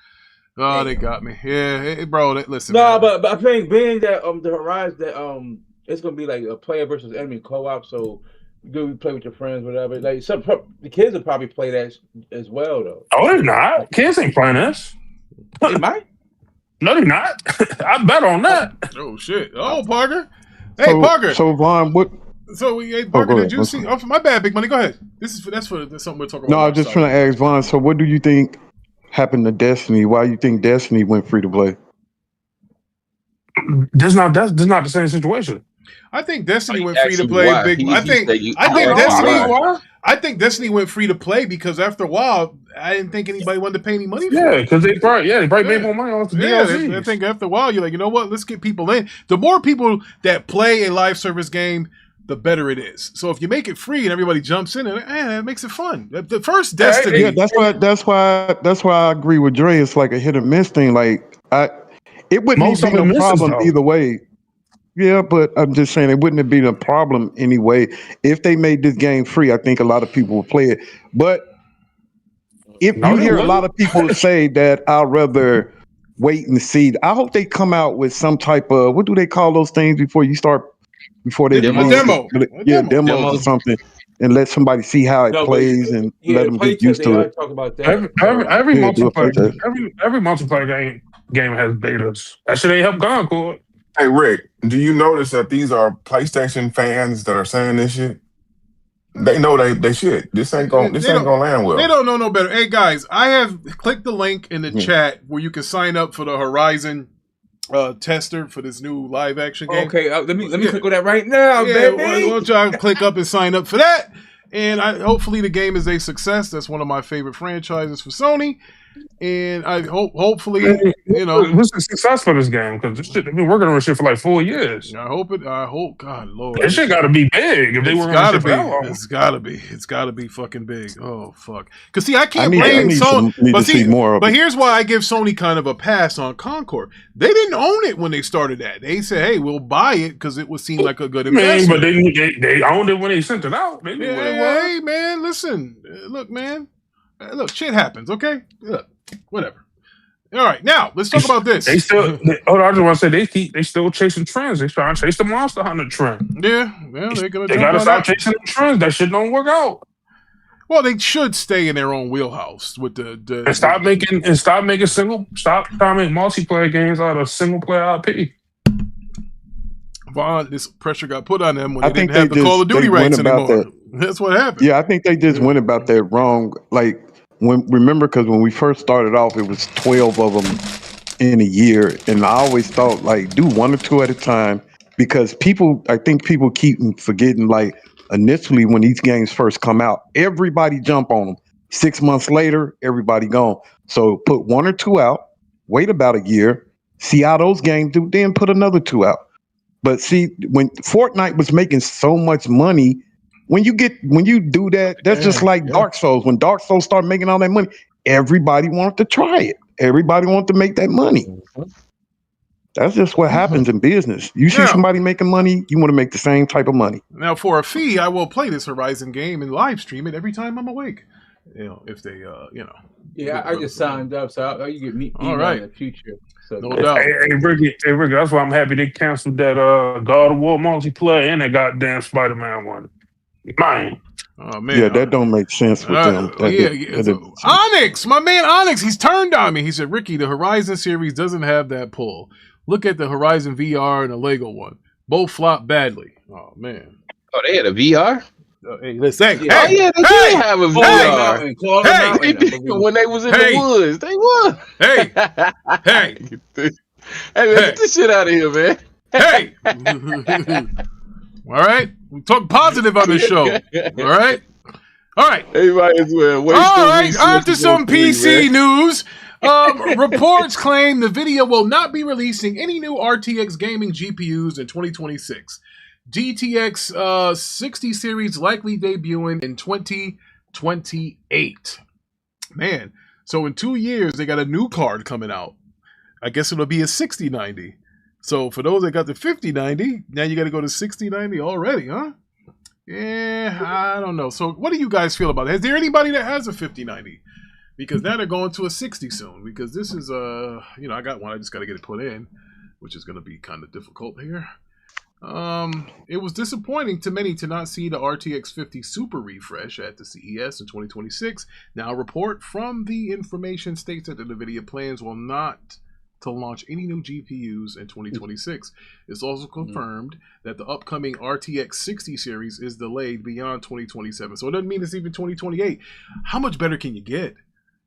Oh, they got me. Yeah, bro. Listen. No, but I think being that the Horizon that it's gonna be like a player versus enemy co-op, so you play with your friends, whatever. Like the kids will probably play that as well, though. Oh, they're not. Kids ain't playing this. They might. No, they're not. I bet on that. Oh shit. Oh, Parker. Hey, Parker. So Vaughn, what? So Parker, did you see? Oh, my bad, Big Money. Go ahead. That's something we're talking about. No, I was just trying to ask Vaughn. So, what do you think happened to Destiny? Why you think Destiny went free to play? This not the same situation. I think Destiny went free to play. I think Destiny went free to play because after a while, I didn't think anybody wanted to pay any money for it. Yeah, because they probably made more money off the DLC. I think after a while, you're like, you know what? Let's get people in. The more people that play a live service game, the better it is. So if you make it free and everybody jumps in, it makes it fun. The first Destiny, yeah, that's why I agree with Dre. It's like a hit or miss thing. Like it wouldn't be no problem either way. Yeah, but I'm just saying it wouldn't have been a problem anyway if they made this game free. I think a lot of people would play it. But if you hear a lot of people say that I'd rather wait and see, I hope they come out with some type of, what do they call those things before they demo or something, and let somebody see how it plays and let them get used to it. Talk about that. Every multiplayer game has betas. That shit ain't help Concord. Hey Rick, do you notice that these are PlayStation fans that are saying this shit? They know they should. This ain't gonna land well. They don't know no better. Hey guys, I have clicked the link in the chat where you can sign up for the Horizon tester for this new live action game. Okay, let me click on that right now, baby. Why don't y'all click up and sign up for that? And hopefully the game is a success. That's one of my favorite franchises for Sony. And I hopefully, what's the success for this game? Because this shit, they've been working on this shit for like 4 years. I hope, God, Lord, this shit got to be big. If they working on shit for that long. It's got to be fucking big. Oh fuck! Because see, I can't blame Sony. But here's why I give Sony kind of a pass on Concord. They didn't own it when they started that. They said, "Hey, we'll buy it because it would seem like a good investment." But they owned it when they sent it out. Hey, man, listen, look, man. Look, shit happens, okay? Look, whatever. All right, now let's talk about this. I just want to say they still chasing trends. They trying to chase the Monster Hunter trend. Yeah, they gotta stop chasing the trends. That shit don't work out. Well, they should stay in their own wheelhouse with and stop making multiplayer games out of single player IP. Vaughn, this pressure got put on them when they didn't have the Call of Duty rights anymore. That's what happened. Yeah, I think they just went about that wrong. Like, because when we first started off, it was 12 of them in a year, and I always thought like do 1 or 2 at a time because I think people keep forgetting. Like initially, when these games first come out, everybody jump on them. 6 months later, everybody gone. So put 1 or 2 out, wait about a year, see how those games do, then put another 2 out. But see, when Fortnite was making so much money. When you do that, that's just like Dark Souls. When Dark Souls started making all that money, everybody wanted to try it. Everybody wanted to make that money. That's just what happens in business. You see somebody making money, you want to make the same type of money. Now, for a fee, I will play this Horizon game and live stream it every time I'm awake. If they, Yeah, I just signed up, so you get me in the future. So no doubt. Hey, Ricky, that's why I'm happy they canceled that God of War multiplayer and that goddamn Spider-Man one. Man. Oh, man. Yeah, that don't make sense with them. Onyx, my man Onyx, he's turned on me. He said, Ricky, the Horizon series doesn't have that pull. Look at the Horizon VR and the Lego one. Both flopped badly. Oh, man. Oh, they had a VR? Hey, listen. They did have a VR. When they was in the woods, they was. Hey, man, get this shit out of here, man. Hey. All right, we talk positive on this show. All right. All right. Everybody as well. All right, on to some PC news. Reports claim Nvidia will not be releasing any new RTX gaming GPUs in 2026. GTX 60 series likely debuting in 2028. Man, so in 2 years, they got a new card coming out. I guess it'll be a 6090. So for those that got the 5090, now you got to go to 6090 already, huh? Yeah, I don't know. So what do you guys feel about it? Is there anybody that has a 5090? Because now they're going to a 60 soon. Because this is, I got one. I just got to get it put in, which is going to be kind of difficult here. It was disappointing to many to not see the RTX 50 Super refresh at the CES in 2026. Now, a report from the information states that the Nvidia plans will not to launch any new GPUs in 2026. It's also confirmed that the upcoming RTX 60 series is delayed beyond 2027. So it doesn't mean it's even 2028. How much better can you get?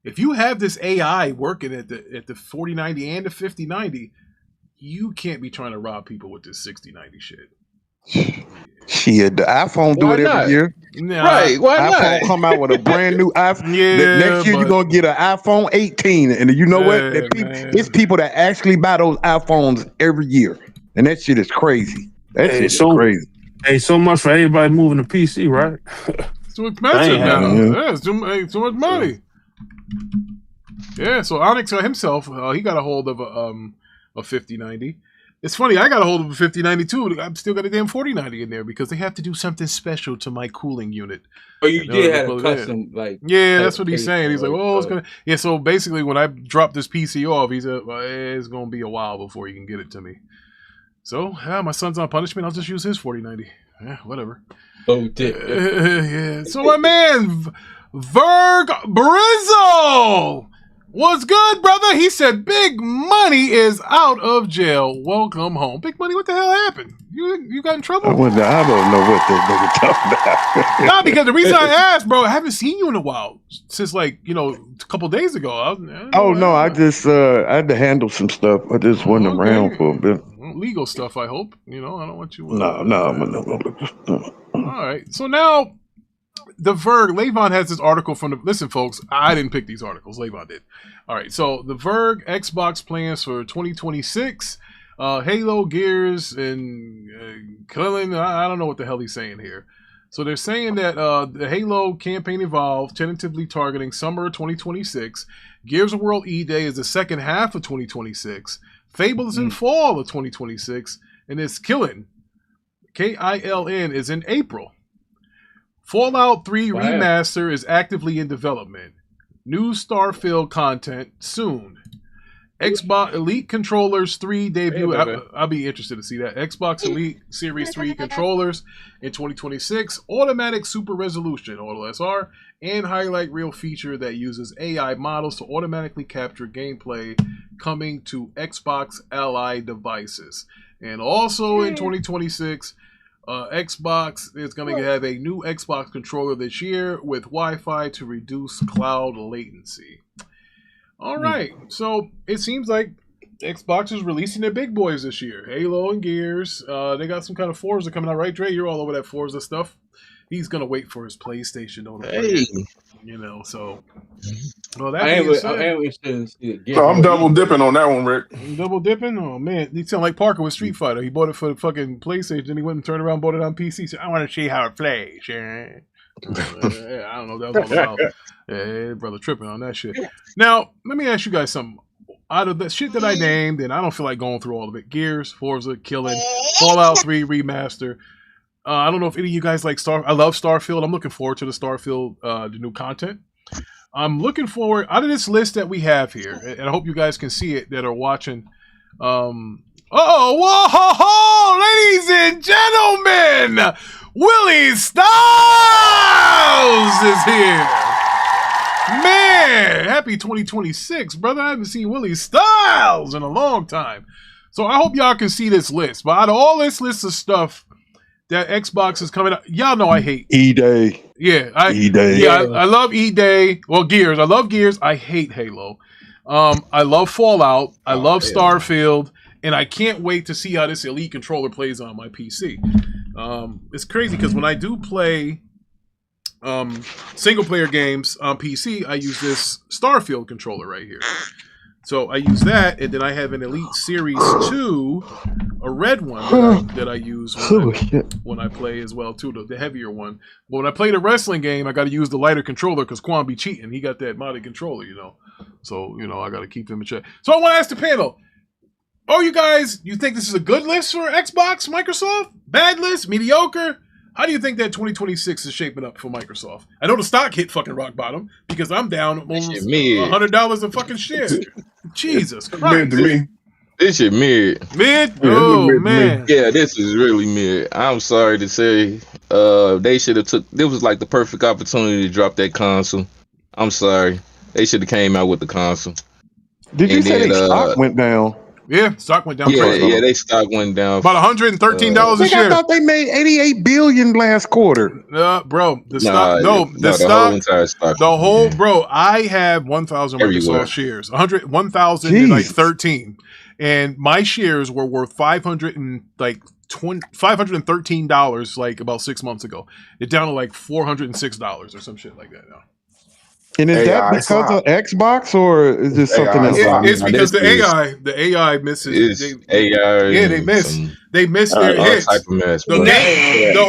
If you have this AI working at the 4090 and the 5090, you can't be trying to rob people with this 6090 shit. Shit, the iPhone do it every year. Nah, right? Why iPhone not? come out with a brand new iPhone. Yeah, next year you're gonna get an iPhone 18, and you know what? It's people that actually buy those iPhones every year, and that shit is crazy. That shit is crazy. Hey, so much for everybody moving to PC, right? It's too expensive now. Yeah, it's too much money. Yeah, so Onyx himself, he got a hold of a 5090. It's funny, I got a hold of a 5090 too. I've still got a damn 4090 in there because they have to do something special to my cooling unit. Oh, you did have a custom, Yeah, that's what he's saying. He's like, oh, it's gonna. Yeah, so basically, when I drop this PC off, he said, well, it's gonna be a while before you can get it to me. So, my son's on punishment. I'll just use his 4090. Yeah, whatever. Oh, dick. Yeah. So my man, Verg Brizzo. What's good, brother? He said Big Money is out of jail. Welcome home. Big Money, what the hell happened? You got in trouble? I don't know what this nigga talking about. Nah, because the reason I asked, bro, I haven't seen you in a while. Since a couple days ago. I just I had to handle some stuff. I just wasn't around for a bit. Legal stuff, I hope. I don't want you. No. All right. So now The Verge, Levon has this article from listen, folks, I didn't pick these articles. Levon did. All right, so The Verge, Xbox plans for 2026, Halo, Gears, and Killing. I don't know what the hell he's saying here. So they're saying that the Halo campaign Evolve, tentatively targeting summer 2026. Gears of War E-Day is the second half of 2026. Fable is in fall of 2026. And it's Killing, Kiln, is in April. Fallout 3 Remaster is actively in development. New Starfield content soon. Xbox Elite Controllers 3 debut. I'll be interested to see that. Xbox Elite Series 3 controllers in 2026. Automatic Super Resolution, AutoSR, and highlight reel feature that uses AI models to automatically capture gameplay coming to Xbox Ally devices. And also in 2026, Xbox is going to have a new Xbox controller this year with Wi-Fi to reduce cloud latency. All right, so it seems like Xbox is releasing their big boys this year. Halo and Gears. They got some kind of Forza coming out, right, Dre? You're all over that Forza stuff. He's going to wait for his PlayStation notification. So... Well, I'm double dipping on that one, Rick. Double dipping? Oh, man. You sound like Parker with Street Fighter. He bought it for the fucking PlayStation, then he went and turned around and bought it on PC. He said, I want to see how it plays. I don't know what that was all about. Yeah, brother tripping on that shit. Now, let me ask you guys something. Out of the shit that I named, and I don't feel like going through all of it, Gears, Forza, Killing, Fallout 3 Remaster. I don't know if any of you guys like I love Starfield. I'm looking forward to the Starfield, the new content. I'm looking forward out of this list that we have here, and I hope you guys can see it that are watching. Ladies and gentlemen, Willie Styles is here. Man, happy 2026, brother. I haven't seen Willie Styles in a long time. So I hope y'all can see this list. But out of all this list of stuff that Xbox is coming out, y'all know I hate E-Day. Yeah, E-Day. Yeah, I love E-Day. Well, Gears. I love Gears. I hate Halo. I love Fallout. I love Starfield. and I can't wait to see how this Elite controller plays on my PC. It's crazy because when I do play single player games on PC, I use this Starfield controller right here. So I use that, and then I have an Elite Series 2, a red one that I use when I play as well too, the heavier one. But when I play the wrestling game, I got to use the lighter controller because Quan be cheating. He got that modded controller, you know. So, you know, I got to keep him in check. So I want to ask the panel, you guys, you think this is a good list for Xbox, Microsoft? Bad list? Mediocre? How do you think that 2026 is shaping up for Microsoft? I know the stock hit fucking rock bottom because I'm down almost $100 a fucking share. Jesus Christ. Mid to me. This shit mid. Mid? Oh, man. Yeah, this is really mid. I'm sorry to say. They should have took... This was like the perfect opportunity to drop that console. I'm sorry. They should have came out with the console. Did you say their stock went down? Yeah, stock went down. Yeah, they stock went down. About $113 a share. I thought they made $88 billion last quarter. Bro, the stock. The whole bro. I have 1,000 Microsoft shares. 1,013, and my shares were worth $513 like about 6 months ago. It's down to like $406 or some shit like that now. And is that because of Xbox or is this something else? It's because the AI misses. They miss their hits. The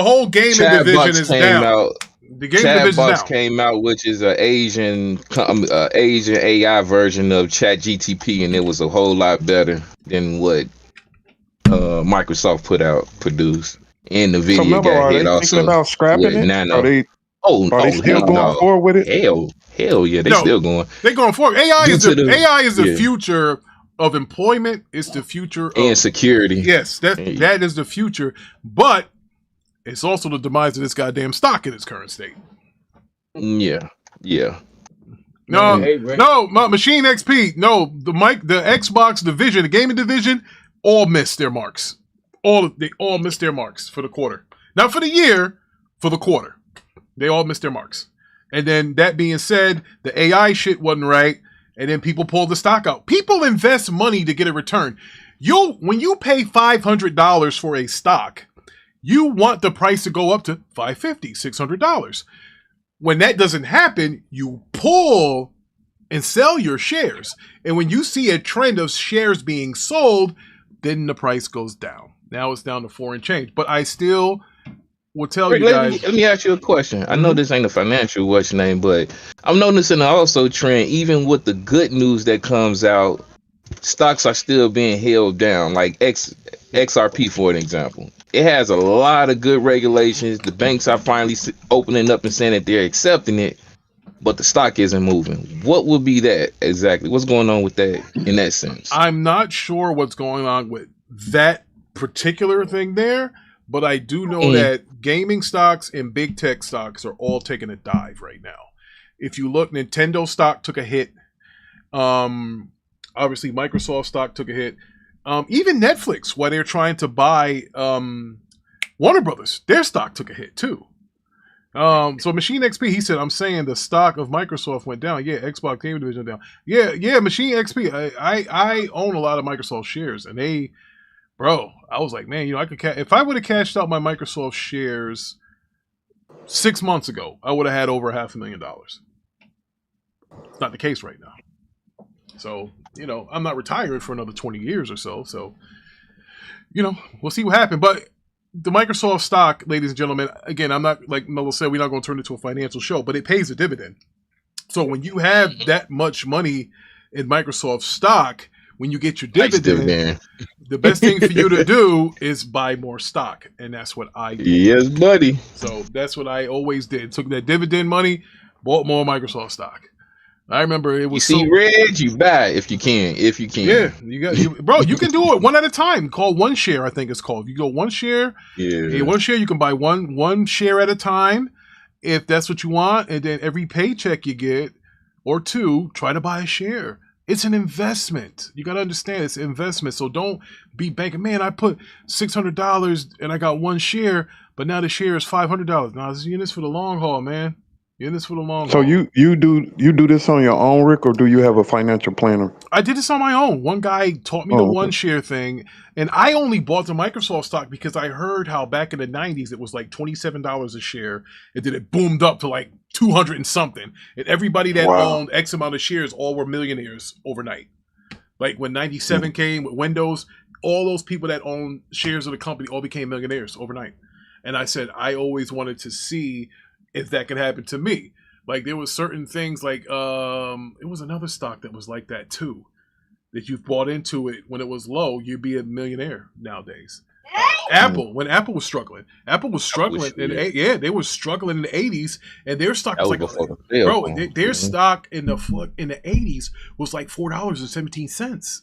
whole gaming division is down. The gaming division is down. Came out, which is an Asian AI version of ChatGTP, and it was a whole lot better than what Microsoft produced. And Nvidia got hit also. Thinking about scrapping it? Are they still going forward with it? Hell yeah, they're still going. They're going forward. AI is the future of employment. It's the future and security. Yes, that is the future. But it's also the demise of this goddamn stock in its current state. Yeah. No, Machine XP. No, the Xbox division, the gaming division, all missed their marks. They all missed their marks for the quarter. Not for the year, for the quarter. They all missed their marks. And then that being said, the AI shit wasn't right. And then people pulled the stock out. People invest money to get a return. When you pay $500 for a stock, you want the price to go up to $550, $600. When that doesn't happen, you pull and sell your shares. And when you see a trend of shares being sold, then the price goes down. Now it's down to 4 and change. But I still... will tell Rick, you guys. Let me ask you a question. I know this ain't a financial name, but I'm noticing also trend, even with the good news that comes out, stocks are still being held down. Like XRP, for an example. It has a lot of good regulations. The banks are finally opening up and saying that they're accepting it, but the stock isn't moving. What would be that exactly? What's going on with that in that sense? I'm not sure what's going on with that particular thing there. But I do know that gaming stocks and big tech stocks are all taking a dive right now. If you look, Nintendo stock took a hit. Obviously, Microsoft stock took a hit. Even Netflix, while they're trying to buy Warner Brothers, their stock took a hit too. So Machine XP, he said, I'm saying the stock of Microsoft went down. Yeah, Xbox Gaming Division went down. Yeah, Machine XP. I own a lot of Microsoft shares, and bro, I was like, man, I could if I would have cashed out my Microsoft shares 6 months ago, I would have had over $500,000. It's not the case right now. So, I'm not retiring for another 20 years or so. So, we'll see what happens. But the Microsoft stock, ladies and gentlemen, again, I'm not, like Mello said, we're not going to turn it into a financial show, but it pays a dividend. So when you have that much money in Microsoft stock, when you get your dividend, the best thing for you to do is buy more stock. And that's what I did. Yes, buddy. So that's what I always did. Took that dividend money, bought more Microsoft stock. I remember it was red, you buy if you can. Yeah, bro, you can do it one at a time. Called one share, I think it's called. You go one share. Yeah. One share, you can buy one share at a time if that's what you want. And then every paycheck you get or two, try to buy a share. It's an investment. You got to understand it's an investment. So don't be banking, man, I put $600 and I got one share, but now the share is $500. Now, this is for the long haul, man. You're in this for the long So haul. you do this on your own, Rick, or do you have a financial planner? I did this on my own. One guy taught me the one share thing, and I only bought the Microsoft stock because I heard how back in the 90s it was like $27 a share, and then it boomed up to like 200 and something. And everybody that owned X amount of shares all were millionaires overnight. Like when 97 came with Windows, all those people that owned shares of the company all became millionaires overnight. And I said I always wanted to see if that could happen to me. Like there was certain things like it was another stock that was like that too. That you've bought into it when it was low, you'd be a millionaire nowadays. Apple, when Apple was struggling, they were struggling in the 80s, and their stock was like, their stock in the 80s was like $4.17,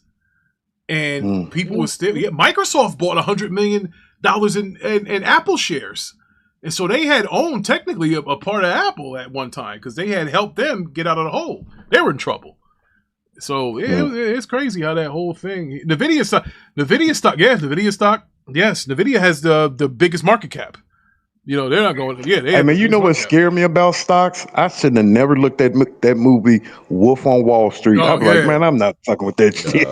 and people were still Microsoft bought $100 million in Apple shares. And so they had owned technically a part of Apple at one time because they had helped them get out of the hole. They were in trouble. So it's crazy how that whole thing. Nvidia stock, yes, Nvidia has the biggest market cap. You know, they're not going. Yeah, hey man, you know what scared me about stocks? I shouldn't have never looked at that movie Wolf on Wall Street. I'm like, man, I'm not fucking with that shit.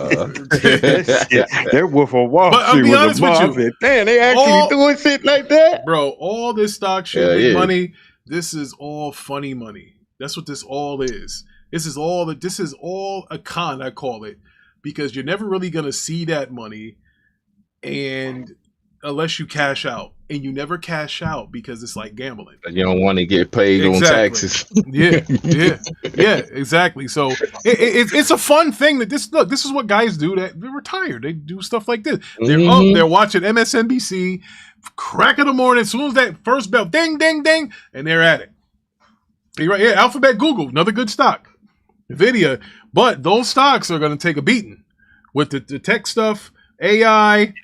That Wolf on Wall Street was a buffet. Damn, they actually doing shit like that, bro. All this stock shit money. This is all funny money. That's what this all is. This is all a con, I call it, because you're never really gonna see that money, and unless you cash out. And you never cash out because it's like gambling. You don't want to get paid on taxes. yeah, exactly. So it's a fun thing that this is what guys do that they're retired. They do stuff like this. They're up, they're watching MSNBC, crack of the morning, as soon as that first bell, ding, ding, ding, and they're at it. You're right. Yeah, Alphabet, Google, another good stock. Nvidia, but those stocks are going to take a beating with the tech stuff, AI.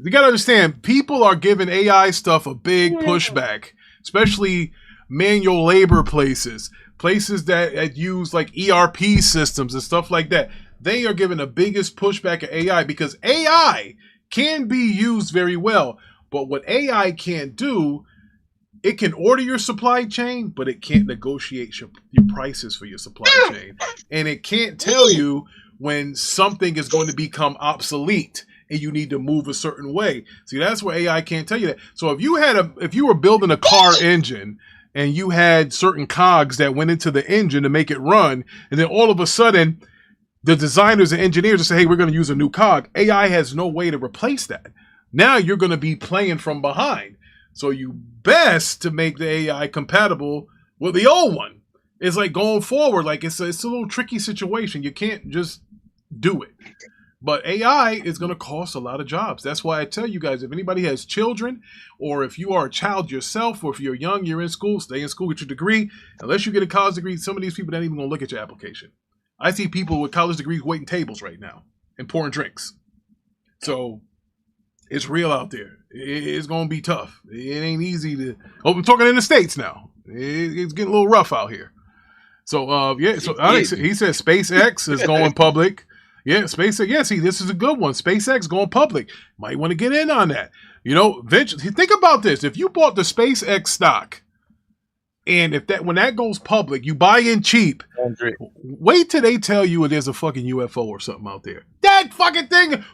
You got to understand, people are giving AI stuff a big pushback, especially manual labor places that use like ERP systems and stuff like that. They are giving the biggest pushback at AI because AI can be used very well. But what AI can't do, it can order your supply chain, but it can't negotiate your prices for your supply chain. And it can't tell you when something is going to become obsolete and you need to move a certain way. See, that's where AI can't tell you that. So if you were building a car engine and you had certain cogs that went into the engine to make it run, and then all of a sudden the designers and engineers say, hey, we're going to use a new cog. AI has no way to replace that. Now you're going to be playing from behind. So you best to make the AI compatible with the old one. It's like going forward, like it's a little tricky situation. You can't just do it. But AI is going to cost a lot of jobs. That's why I tell you guys, if anybody has children, or if you are a child yourself, or if you're young, you're in school, stay in school, get your degree. Unless you get a college degree, some of these people aren't even going to look at your application. I see people with college degrees waiting tables right now and pouring drinks. So it's real out there. It's going to be tough. It ain't easy to... Oh, I'm talking in the States now. It's getting a little rough out here. So, so Alex, he says SpaceX is going public. Yeah, SpaceX. Yeah, see, this is a good one. SpaceX going public. Might want to get in on that. You know, think about this. If you bought the SpaceX stock, and when that goes public, you buy in cheap. Wait till they tell you there's a fucking UFO or something out there. That fucking thing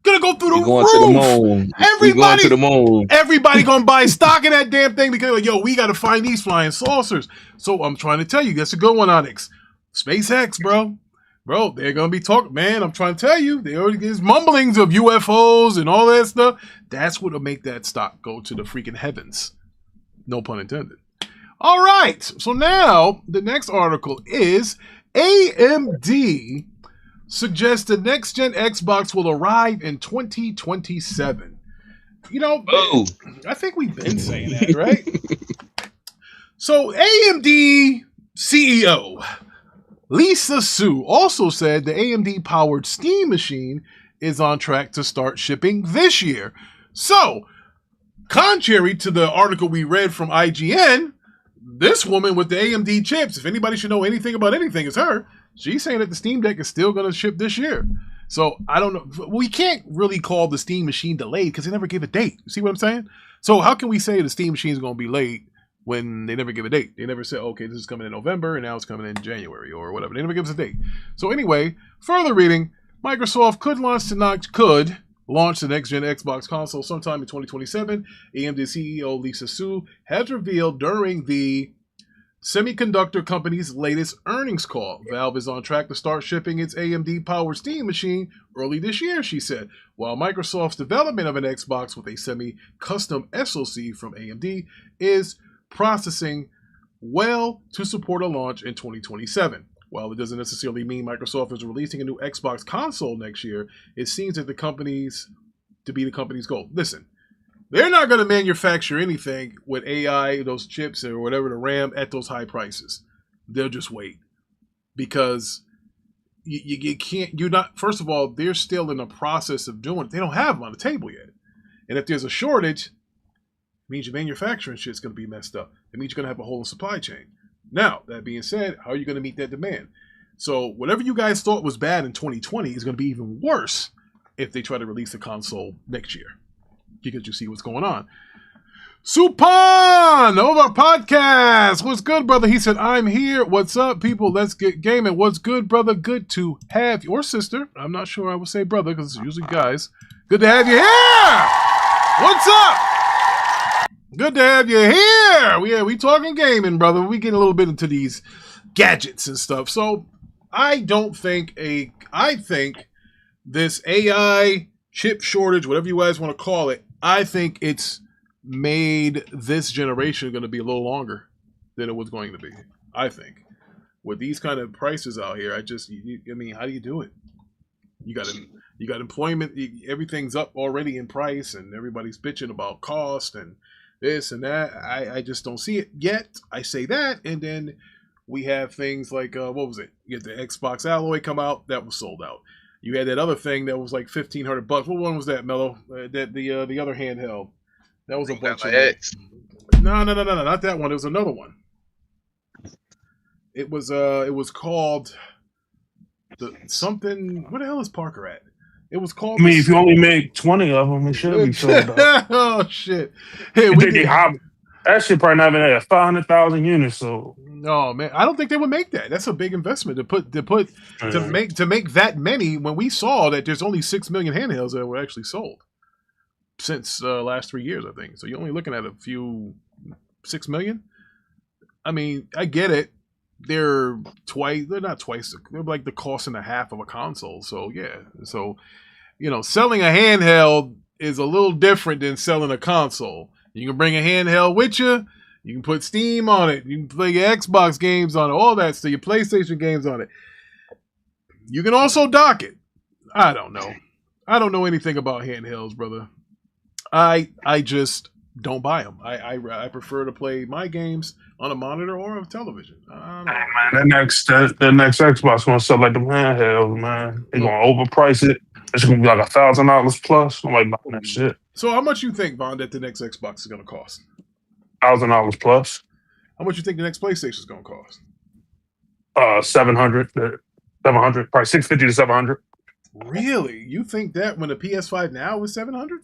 gonna go through the roof. To the moon. Everybody to the moon. Everybody gonna buy stock in that damn thing because like, yo, we gotta find these flying saucers. So I'm trying to tell you, that's a good one, Onyx. SpaceX, bro. Bro, they're going to be talking, man, I'm trying to tell you, there's mumblings of UFOs and all that stuff. That's what will make that stock go to the freaking heavens. No pun intended. All right, so now the next article is AMD suggests the next-gen Xbox will arrive in 2027. You know, I think we've been saying that, right? So AMD CEO Lisa Su also said the AMD-powered Steam machine is on track to start shipping this year. So, contrary to the article we read from IGN, this woman with the AMD chips, if anybody should know anything about anything, it's her. She's saying that the Steam Deck is still going to ship this year. So, I don't know. We can't really call the Steam machine delayed because they never give a date. See what I'm saying? So, how can we say the Steam machine is going to be late when they never give a date. They never say, okay, this is coming in November and now it's coming in January or whatever. They never give us a date. So anyway, further reading, Microsoft could launch the next-gen Xbox console sometime in 2027. AMD CEO Lisa Su has revealed during the semiconductor company's latest earnings call. Valve is on track to start shipping its AMD-powered Steam machine early this year, she said, while Microsoft's development of an Xbox with a semi-custom SoC from AMD is processing well to support a launch in 2027. While it doesn't necessarily mean Microsoft is releasing a new Xbox console next year, it seems that the company's goal. Listen, they're not going to manufacture anything with AI, those chips or whatever, the RAM at those high prices. They'll just wait because you can't. You're not. First of all, they're still in the process of doing it. They don't have them on the table yet, and if there's a shortage, it means your manufacturing shit's going to be messed up. It means you're going to have a whole supply chain. Now, that being said, how are you going to meet that demand? So whatever you guys thought was bad in 2020 is going to be even worse if they try to release a console next year. Because you see what's going on. Supan over podcast. What's good, brother? He said, I'm here. What's up, people? Let's get gaming. What's good, brother? Good to have you. Or sister. I'm not sure I would say brother because it's usually guys. Good to have you here. What's up? Good to have you here. We talking gaming, brother. We get a little bit into these gadgets and stuff. So I think this AI chip shortage, whatever you guys want to call it, I think it's made this generation going to be a little longer than it was going to be. I think with these kind of prices out here, I mean, how do you do it? You got employment, everything's up already in price, and everybody's bitching about cost and this and that. I just don't see it yet. I say that, and then we have things like what was it? You get the Xbox Alloy come out, that was sold out. You had that other thing that was like $1,500. What one was that, Mello? The other handheld. That was a bunch of X. No, not that one. It was another one. It was called the something. Where the hell is Parker at? It was called. I mean, if you only make 20 of them, it should be sold out. Oh shit! Hey, that shit probably not even at 500,000 units. So no, man, I don't think they would make that. That's a big investment to make that many. When we saw that there's only 6 million handhelds that were actually sold since last 3 years, I think. So you're only looking at 6 million. I mean, I get it. They're not twice. They're like the cost and a half of a console. So yeah. So selling a handheld is a little different than selling a console. You can bring a handheld with you. You can put Steam on it. You can play your Xbox games on it. All that stuff. Your PlayStation games on it. You can also dock it. I don't know. I don't know anything about handhelds, brother. I just don't buy them. I prefer to play my games on a monitor or a television. Man, the next Xbox gonna sell like the handhelds, man. They're gonna overprice it. It's gonna be like $1,000 plus. I'm like buying that shit. So how much you think, Von, that the next Xbox is gonna cost? $1,000 plus. How much you think the next PlayStation is gonna cost? 700, probably 650 to 700. Really? You think that when the PS5 now is 700?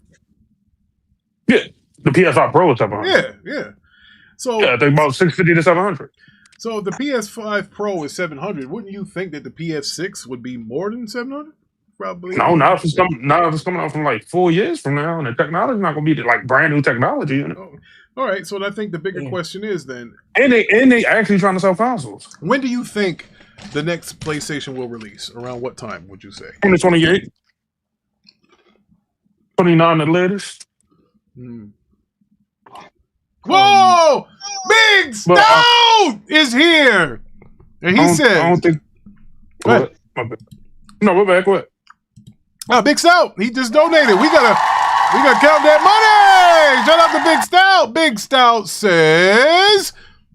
Yeah, the PS5 Pro is 700. Yeah. So yeah, I think about 650 to 700. So if the PS5 Pro is 700, wouldn't you think that the PS6 would be more than 700? Probably. No, not if it's coming out from like 4 years from now, and the technology's not going to be like brand new technology. Oh, all right, so I think the bigger question is then, and they actually trying to sell consoles. When do you think the next PlayStation will release? Around what time would you say? 2028, 29 at the latest. Whoa! Big Stout is here, and he said, "I don't think." What? No, we're back. What? Oh, Big Stout, he just donated. We gotta count that money. Shout out to Big Stout. Big Stout says,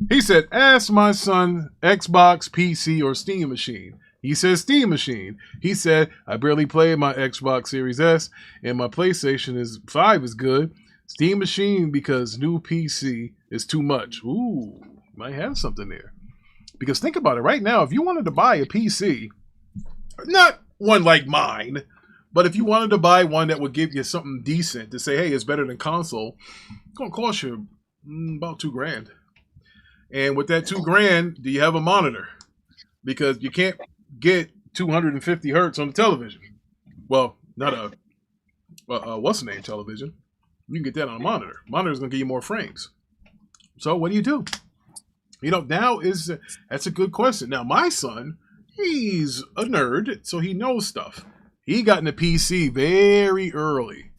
he said, ask my son Xbox, PC, or Steam machine. He says Steam machine. He said, I barely play my Xbox Series S, and my PlayStation 5 is good. Steam machine because new PC is too much. Ooh, might have something there. Because think about it right now, if you wanted to buy a PC, not one like mine, but if you wanted to buy one that would give you something decent to say, hey, it's better than console, it's going to cost you about $2,000. And with that $2,000, do you have a monitor? Because you can't get 250 hertz on the television. Well, not a what's the name television. You can get that on a monitor. Monitor's gonna give you more frames. So what do you do? Now that's a good question. Now my son, he's a nerd, so he knows stuff. He got into PC very early.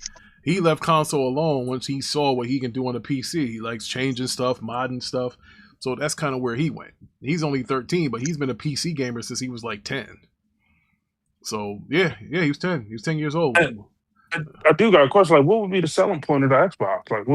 He left console alone once he saw what he can do on a PC. He likes changing stuff, modding stuff. So that's kind of where he went. He's only 13, but he's been a PC gamer since he was like 10. So yeah, he was 10. He was 10 years old. I do got a question. Like, what would be the selling point of the Xbox? Like,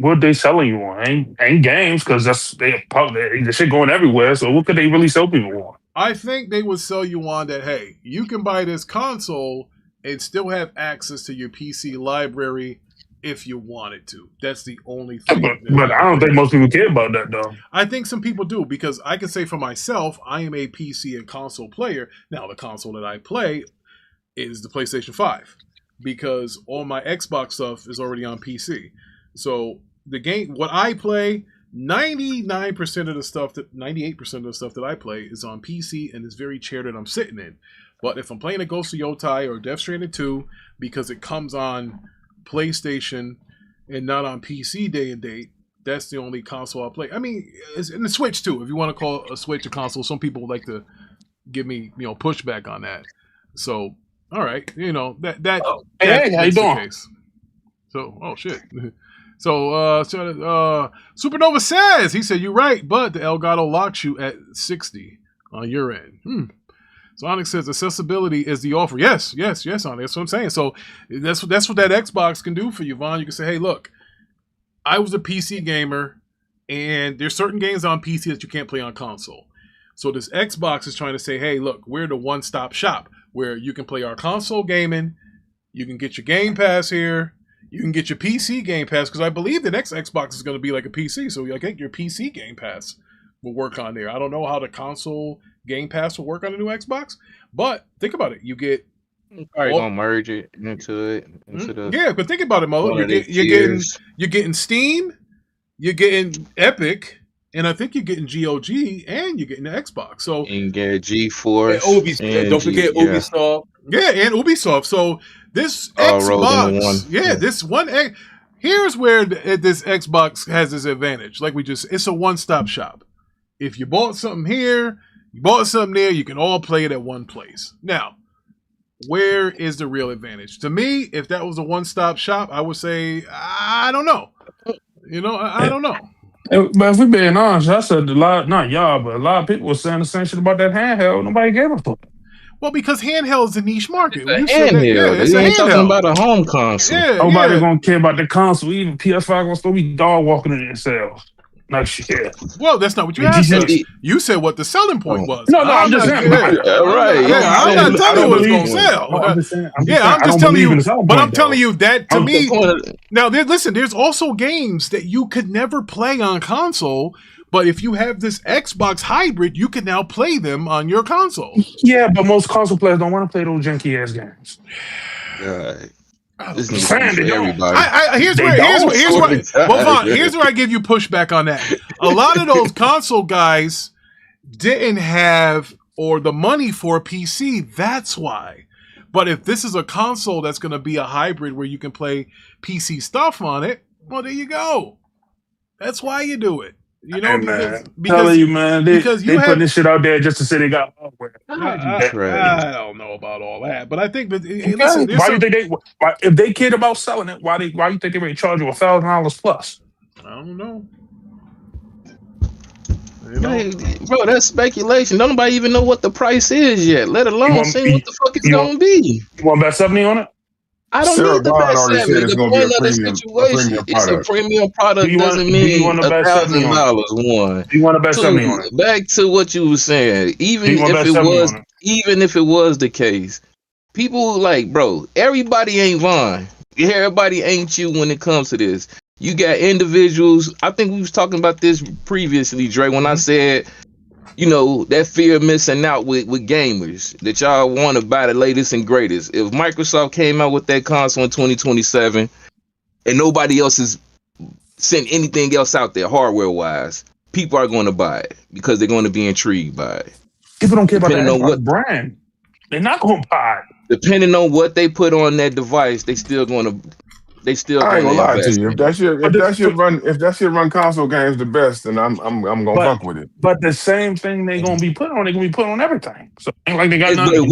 what they selling you on? Ain't games, because the shit going everywhere. So what could they really sell people on? I think they would sell you on that. Hey, you can buy this console and still have access to your PC library if you wanted to. That's the only thing. But I don't think most people care about that, though. I think some people do, because I can say for myself, I am a PC and console player. Now, the console that I play is the PlayStation 5, because all my Xbox stuff is already on PC. So the game, what I play, 98% of the stuff that I play is on PC and this very chair that I'm sitting in. But if I'm playing a Ghost of Yotai or Death Stranding 2, because it comes on PlayStation and not on PC day and date, that's the only console I play. I mean, and the Switch too. If you want to call a Switch a console, some people would like to give me, pushback on that. So, all right, Hey, how you doing? Case. So, oh shit. So, Supernova says, he said, you're right, but the Elgato locks you at 60 on your end. So Onyx says accessibility is the offer. Yes, Onyx. That's what I'm saying. So that's what that Xbox can do for you, Vaughn. You can say, hey, look, I was a PC gamer, and there's certain games on PC that you can't play on console. So this Xbox is trying to say, hey, look, we're the one-stop shop where you can play our console gaming, you can get your Game Pass here, you can get your PC Game Pass, because I believe the next Xbox is going to be like a PC. So I think your PC Game Pass will work on there. I don't know how the console Game Pass will work on a new Xbox, but think about it. You get probably gonna merge it into yeah. But think about it, Mo. You're getting Steam, you're getting Epic, and I think you're getting GOG, and you're getting the Xbox. So and get GeForce. And don't forget Ubisoft. Yeah, and Ubisoft. So this Xbox, this one. Here's where this Xbox has this advantage. Like it's a one-stop shop. If you bought something here, you bought something there, you can all play it at one place. Now, where is the real advantage? To me, if that was a one-stop shop, I would say, I don't know. I don't know. But if we're being honest, I said a lot, not y'all, but a lot of people were saying the same shit about that handheld. Nobody gave a fuck. Well, because handheld is a niche market. It's a handheld. They ain't talking about a home console. Nobody gonna care about the console. Even PS5 gonna still be dog walking in themselves. Like shit. Well, that's not what you asked us. You said what the selling point was. No, I'm just saying. Right. I'm not telling you what it's going to sell. I'm just telling you. But I'm telling you that to me. Now, listen, there's also games that you could never play on console. But if you have this Xbox hybrid, you can now play them on your console. Yeah, but most console players don't want to play those janky ass games. Right. This is for everybody. Here's where I give you pushback on that. A lot of those console guys didn't have or the money for a PC. That's why. But if this is a console that's going to be a hybrid where you can play PC stuff on it, well, there you go. That's why you do it. Because they putting this shit out there just to say they got hardware. I don't know about all that, but I think. But listen, if they cared about selling it, why you think they would charge you $1,000 plus? I don't know. Bro, that's speculation. Nobody even know what the price is yet, let alone saying what the fuck it's gonna be. You want to bet 70 on it? I don't need the bet 70. The point of the situation, it's a premium product. Doesn't mean $1,000. One. You want to bet 70 on it? Back to what you were saying. Even if it was the case, people like, bro, everybody ain't Vaughn. Everybody ain't you when it comes to this. You got individuals. I think we was talking about this previously, Dre, when I said, that fear of missing out with gamers, that y'all want to buy the latest and greatest. If Microsoft came out with that console in 2027 and nobody else is sent anything else out there hardware wise, people are going to buy it because they're going to be intrigued by it. People don't care about the Xbox brand. They're not going to buy it. Depending on what they put on that device, they still going to. I ain't gonna lie to you. If that shit run console games the best, then I'm gonna fuck with it. But the same thing they gonna be put on. They gonna be put on everything. So ain't like they got nothing.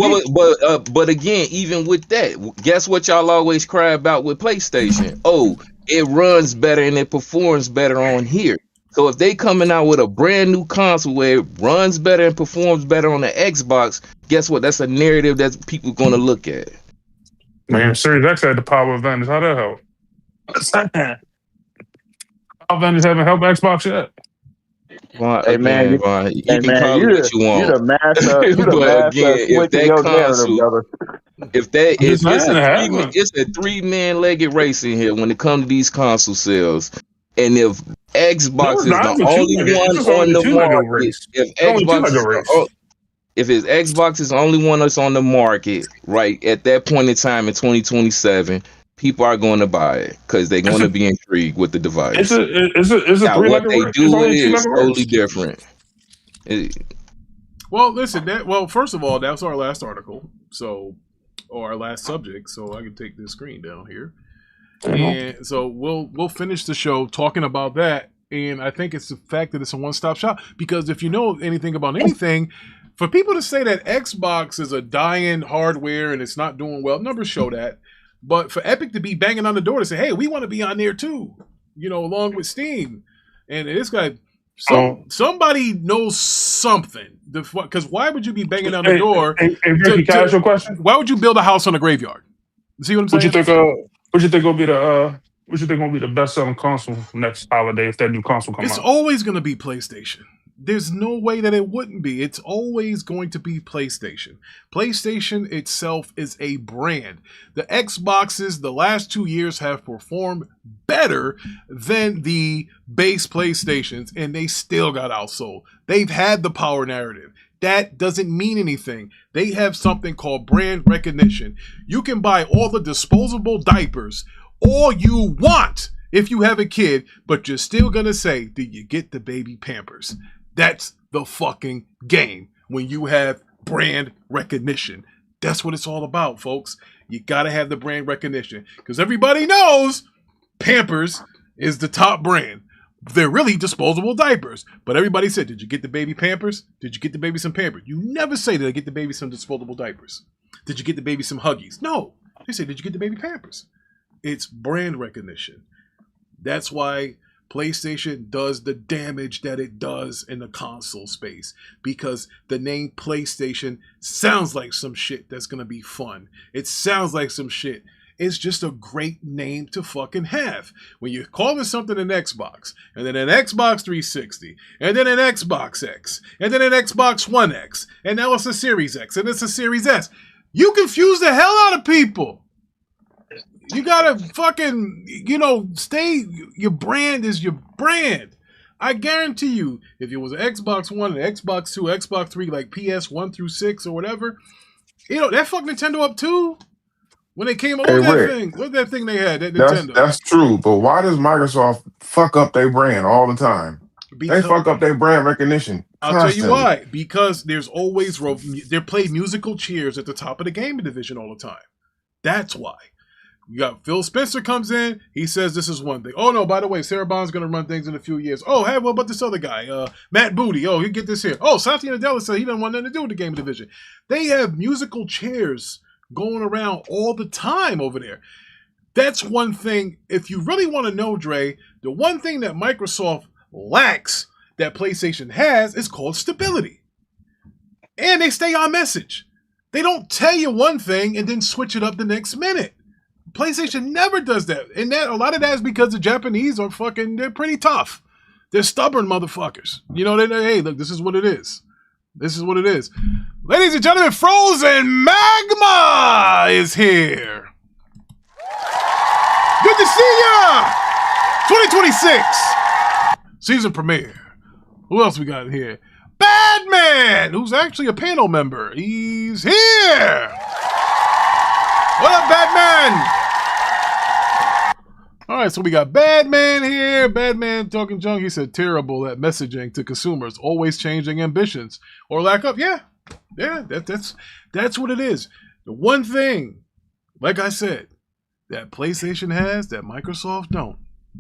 But again, even with that, guess what y'all always cry about with PlayStation? Oh, it runs better and it performs better on here. So if they coming out with a brand new console where it runs better and performs better on the Xbox, guess what? That's a narrative that people gonna look at. Man, Series X had the power advantage. How that help? Power advantage haven't helped Xbox yet. Well, hey man, you can call it what you want. You the master. You the master. If that console, it's a 3-man-legged race in here when it comes to these console sales. And if Xbox is the only one on the market, if Xbox is the only one that's on the market, right, at that point in time in 2027, people are going to buy it because they're going to be intrigued with the device. Now, what they do is totally different. Well, listen. First of all, that's our last article, or our last subject. So I can take this screen down here, and so we'll finish the show talking about that. And I think it's the fact that it's a one-stop shop, because if you know anything about anything, for people to say that Xbox is a dying hardware and it's not doing well, numbers show that. But for Epic to be banging on the door to say, hey, we want to be on there too, along with Steam. And this guy, somebody knows something. Because why would you be banging on the door? Hey, Ricky, can I ask you a question? Why would you build a house on a graveyard? See what I'm saying? What you think will be the best-selling console next holiday if that new console comes out? It's always going to be PlayStation. There's no way that it wouldn't be. It's always going to be PlayStation. PlayStation itself is a brand. The Xboxes the last 2 years have performed better than the base PlayStations, and they still got outsold. They've had the power narrative. That doesn't mean anything. They have something called brand recognition. You can buy all the disposable diapers all you want if you have a kid, but you're still going to say, did you get the baby Pampers? That's the fucking game when you have brand recognition. That's what it's all about, folks. You got to have the brand recognition because everybody knows Pampers is the top brand. They're really disposable diapers. But everybody said, did you get the baby Pampers? Did you get the baby some Pampers? You never say, did I get the baby some disposable diapers? Did you get the baby some Huggies? No. They say, did you get the baby Pampers? It's brand recognition. That's why PlayStation does the damage that it does in the console space, because the name PlayStation sounds like some shit that's going to be fun. It sounds like some shit. It's just a great name to fucking have. When you're calling something an Xbox, and then an Xbox 360, and then an Xbox X, and then an Xbox One X, and now it's a Series X, and it's a Series S, you confuse the hell out of people. You gotta fucking, your brand is your brand. I guarantee you, if it was an Xbox One, an Xbox 2, Xbox 3, like PS1 through 6 or whatever, that fucked Nintendo up too. When they came over that thing they had, that Nintendo. That's true, but why does Microsoft fuck up their brand all the time? They fuck up their brand recognition constantly. I'll tell you why. Because there's always, they play musical chairs at the top of the gaming division all the time. That's why. You got Phil Spencer comes in. He says this is one thing. Oh, no, by the way, Sarah Bond's going to run things in a few years. Oh, hey, what about this other guy? Matt Booty. Oh, you get this here. Oh, Satya Nadella said he doesn't want nothing to do with the game division. They have musical chairs going around all the time over there. That's one thing. If you really want to know, Dre, the one thing that Microsoft lacks that PlayStation has is called stability. And they stay on message. They don't tell you one thing and then switch it up the next minute. PlayStation never does that. And a lot of that is because the Japanese are they're pretty tough. They're stubborn motherfuckers. Hey, look, this is what it is. This is what it is. Ladies and gentlemen, Frozen Magma is here. Good to see ya! 2026 season premiere. Who else we got here? Batman, who's actually a panel member. He's here. What up, Batman? All right, so we got Badman here. Badman talking junk. He said terrible at messaging to consumers, always changing ambitions or lack of. Yeah, that's what it is. The one thing, like I said, that PlayStation has that Microsoft don't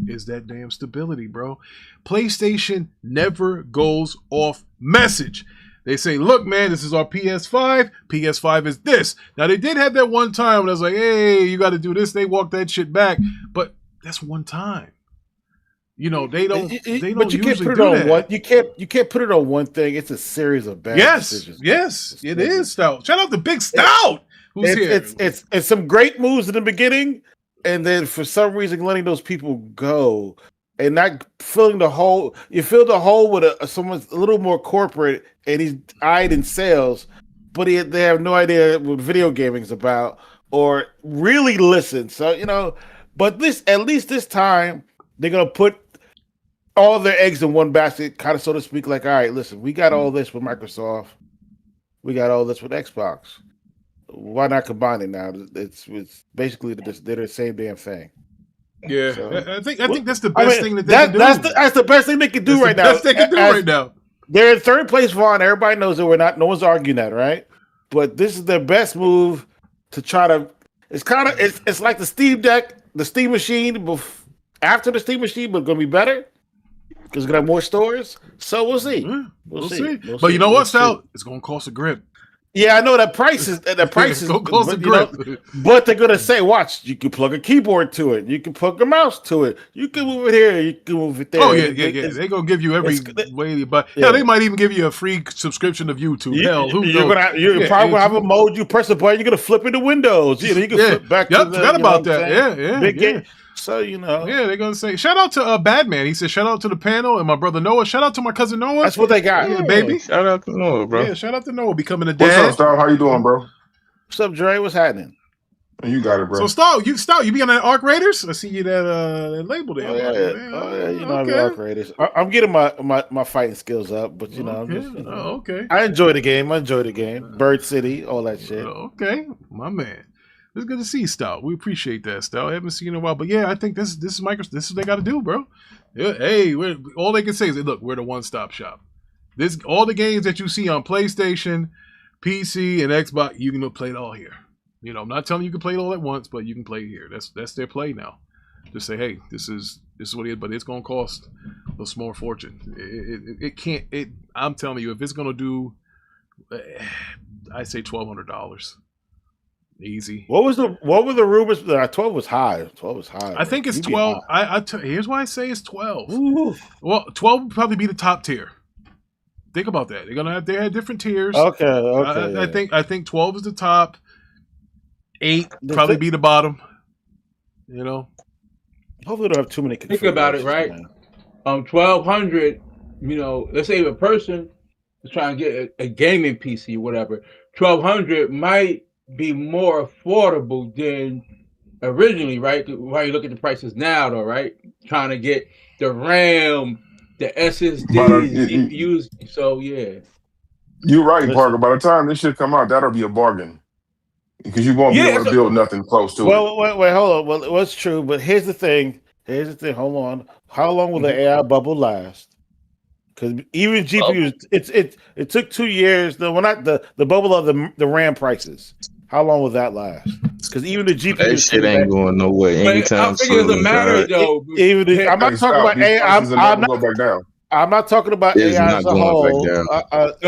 is that damn stability, bro. PlayStation never goes off message. They say, look, man, this is our PS5. PS5 is this. Now, they did have that one time when I was like, hey, you got to do this. They walked that shit back. But that's one time. You know, they don't. But you can't put it on one. You can't put it on one thing. It's a series of bad decisions. Yes, it is Stout. Shout out to Big Stout, who's here. It's some great moves in the beginning, and then for some reason letting those people go and not filling the hole. You fill the hole with someone a little more corporate, and he's eyed in sales, but they have no idea what video gaming is about or really listen. So but at least this time they're gonna put all their eggs in one basket, kind of so to speak. Like, all right, listen, we got all this with Microsoft, we got all this with Xbox. Why not combine it now? It's basically they're the same damn thing. Yeah, so, I think that's the best thing that they can do. That's the best thing they can do right now. Best they can do right now. They're in third place, Vaughn. Everybody knows that no one's arguing that, right? But this is their best move to try to. It's like the Steam Deck, the Steam Machine. After the Steam Machine, but going to be better because it's going to have more stores. So we'll see. We'll see. But you know what, Stout? It's going to cost a grip. Yeah, I know that price is but they're gonna say, watch, you can plug a keyboard to it, you can plug a mouse to it, you can move it here, you can move it there. Oh yeah. They're gonna give you every way, but they might even give you a free subscription of YouTube. You're probably gonna have a mode. You press a button, you're gonna flip into Windows. You can flip back. To the, forgot about that. Big game. So they're gonna say shout out to Badman. He said shout out to the panel and my brother Noah. Shout out to my cousin Noah. That's what they got, baby. Shout out to Noah, bro. Yeah, shout out to Noah becoming a dad. What's up, Stout? How you doing, bro? What's up, Dre? What's happening? You got it, bro. So Stout, you be on that Arc Raiders? I see you that label there. I'm Arc Raiders. I'm getting my fighting skills up, but I'm just okay. I enjoy the game. Bird City, all that shit. Okay, my man. It's good to see you, Stout. We appreciate that, Stout. I haven't seen you in a while, but yeah, I think this is Microsoft. This is what they got to do, bro. Yeah, hey, all they can say is, look, we're the one-stop shop. All the games that you see on PlayStation, PC, and Xbox, you can play it all here. I'm not telling you can play it all at once, but you can play it here. That's their play now. Just say, hey, this is what it is, but it's gonna cost a small fortune. It can't. I'm telling you, if it's gonna do, I say $1,200. Easy. What were the rumors? 12 was high. 12 was high. I think it's 12. Here's why I say it's 12. Ooh. Well, 12 would probably be the top tier. Think about that. They had different tiers. Okay. I think 12 is the top. 8 probably be the bottom. Hopefully they don't have too many. Think about it, right? 1,200. Let's say if a person is trying to get a gaming PC, whatever. 1,200 might be more affordable than originally, right? Why you look at the prices now, though, right? Trying to get the RAM, the SSD, CPUs. So yeah, you're right, Parker. By the time this shit come out, that'll be a bargain because you won't be able to build nothing close to it. Wait, hold on. Well, it's true, but here's the thing. Hold on. How long will the AI bubble last? Because even GPUs, it took 2 years. Not the bubble of the RAM prices. How long will that last? Because even the GPU that shit ain't going no way anytime soon. It doesn't matter though. I'm not talking about AI. I'm not talking about AI as a whole. But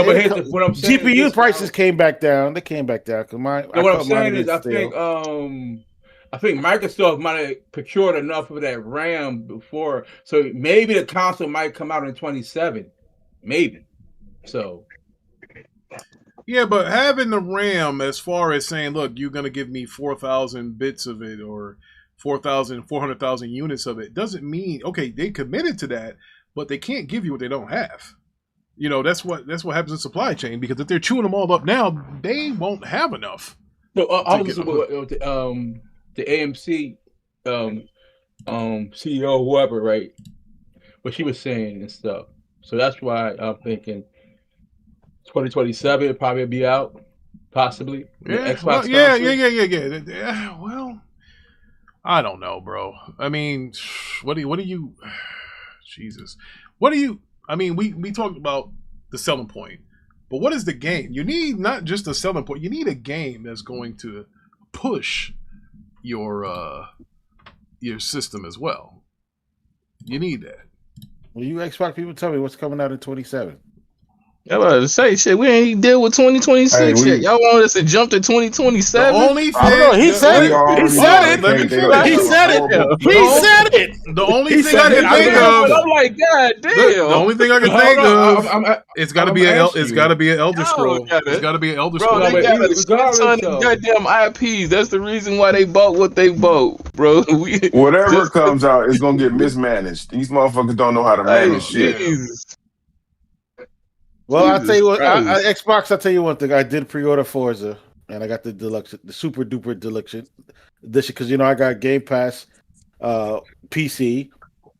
what I'm saying GPU prices came back down. They came back down. What I'm saying is, I think Microsoft might have procured enough of that RAM before, so maybe the console might come out in 2027, maybe. So. Yeah, but having the RAM, as far as saying, look, you're going to give me 4,000 bits of it or 400,000 units of it, doesn't mean, okay, they committed to that, but they can't give you what they don't have. That's what happens in supply chain, because if they're chewing them all up now, they won't have enough. So the AMC CEO, whoever, right? What she was saying and stuff. So that's why I'm thinking 2027 probably be out, possibly. Yeah, Xbox. Well, yeah. Well, I don't know, bro. I mean, what do you Jesus. What do you I mean, we talked about the selling point. But what is the game? You need not just a selling point. You need a game that's going to push your system as well. You need that. Well, you Xbox people, tell me what's coming out in 27. I'm about to say shit. We ain't deal with 2026 yet. Y'all want us to jump to 2027? The only thing I don't know. He said it. He said it. He said it. He said it. The only thing I can think of. I'm like, God damn. The only thing I can think of. It's got to be it's got to be an Elder Scroll. It's got to be an Elder Scroll. Bro, they got a ton of goddamn IPs. That's the reason why they bought what they bought, bro. Whatever comes out, it's gonna get mismanaged. These motherfuckers don't know how to manage shit. Well, I'll tell you what, Xbox, I'll tell you one thing. I did pre-order Forza, and I got the deluxe, the super duper deluxe edition, because I got Game Pass, PC.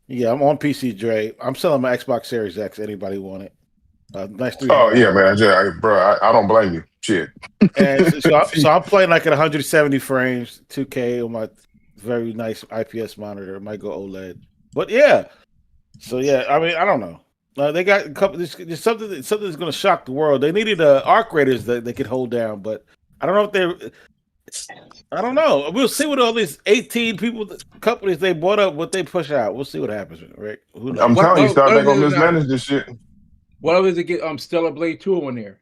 Yeah, I'm on PC, Dre. I'm selling my Xbox Series X. Anybody want it? Nice 300. Oh yeah, man, bro, I don't blame you. Shit. And so I'm playing like at 170 frames, 2K on my very nice IPS monitor. It might go OLED, but yeah. So yeah, I mean, I don't know. They got a couple. There's something that's going to shock the world. They needed arc raiders that they could hold down, but I don't know if they're. I don't know. We'll see what all these 18 companies they bought up, what they push out. We'll see what happens, right? Who knows? I'm telling you, stop. They're gonna mismanage this shit. What if they get Stellar Blade 2 on there?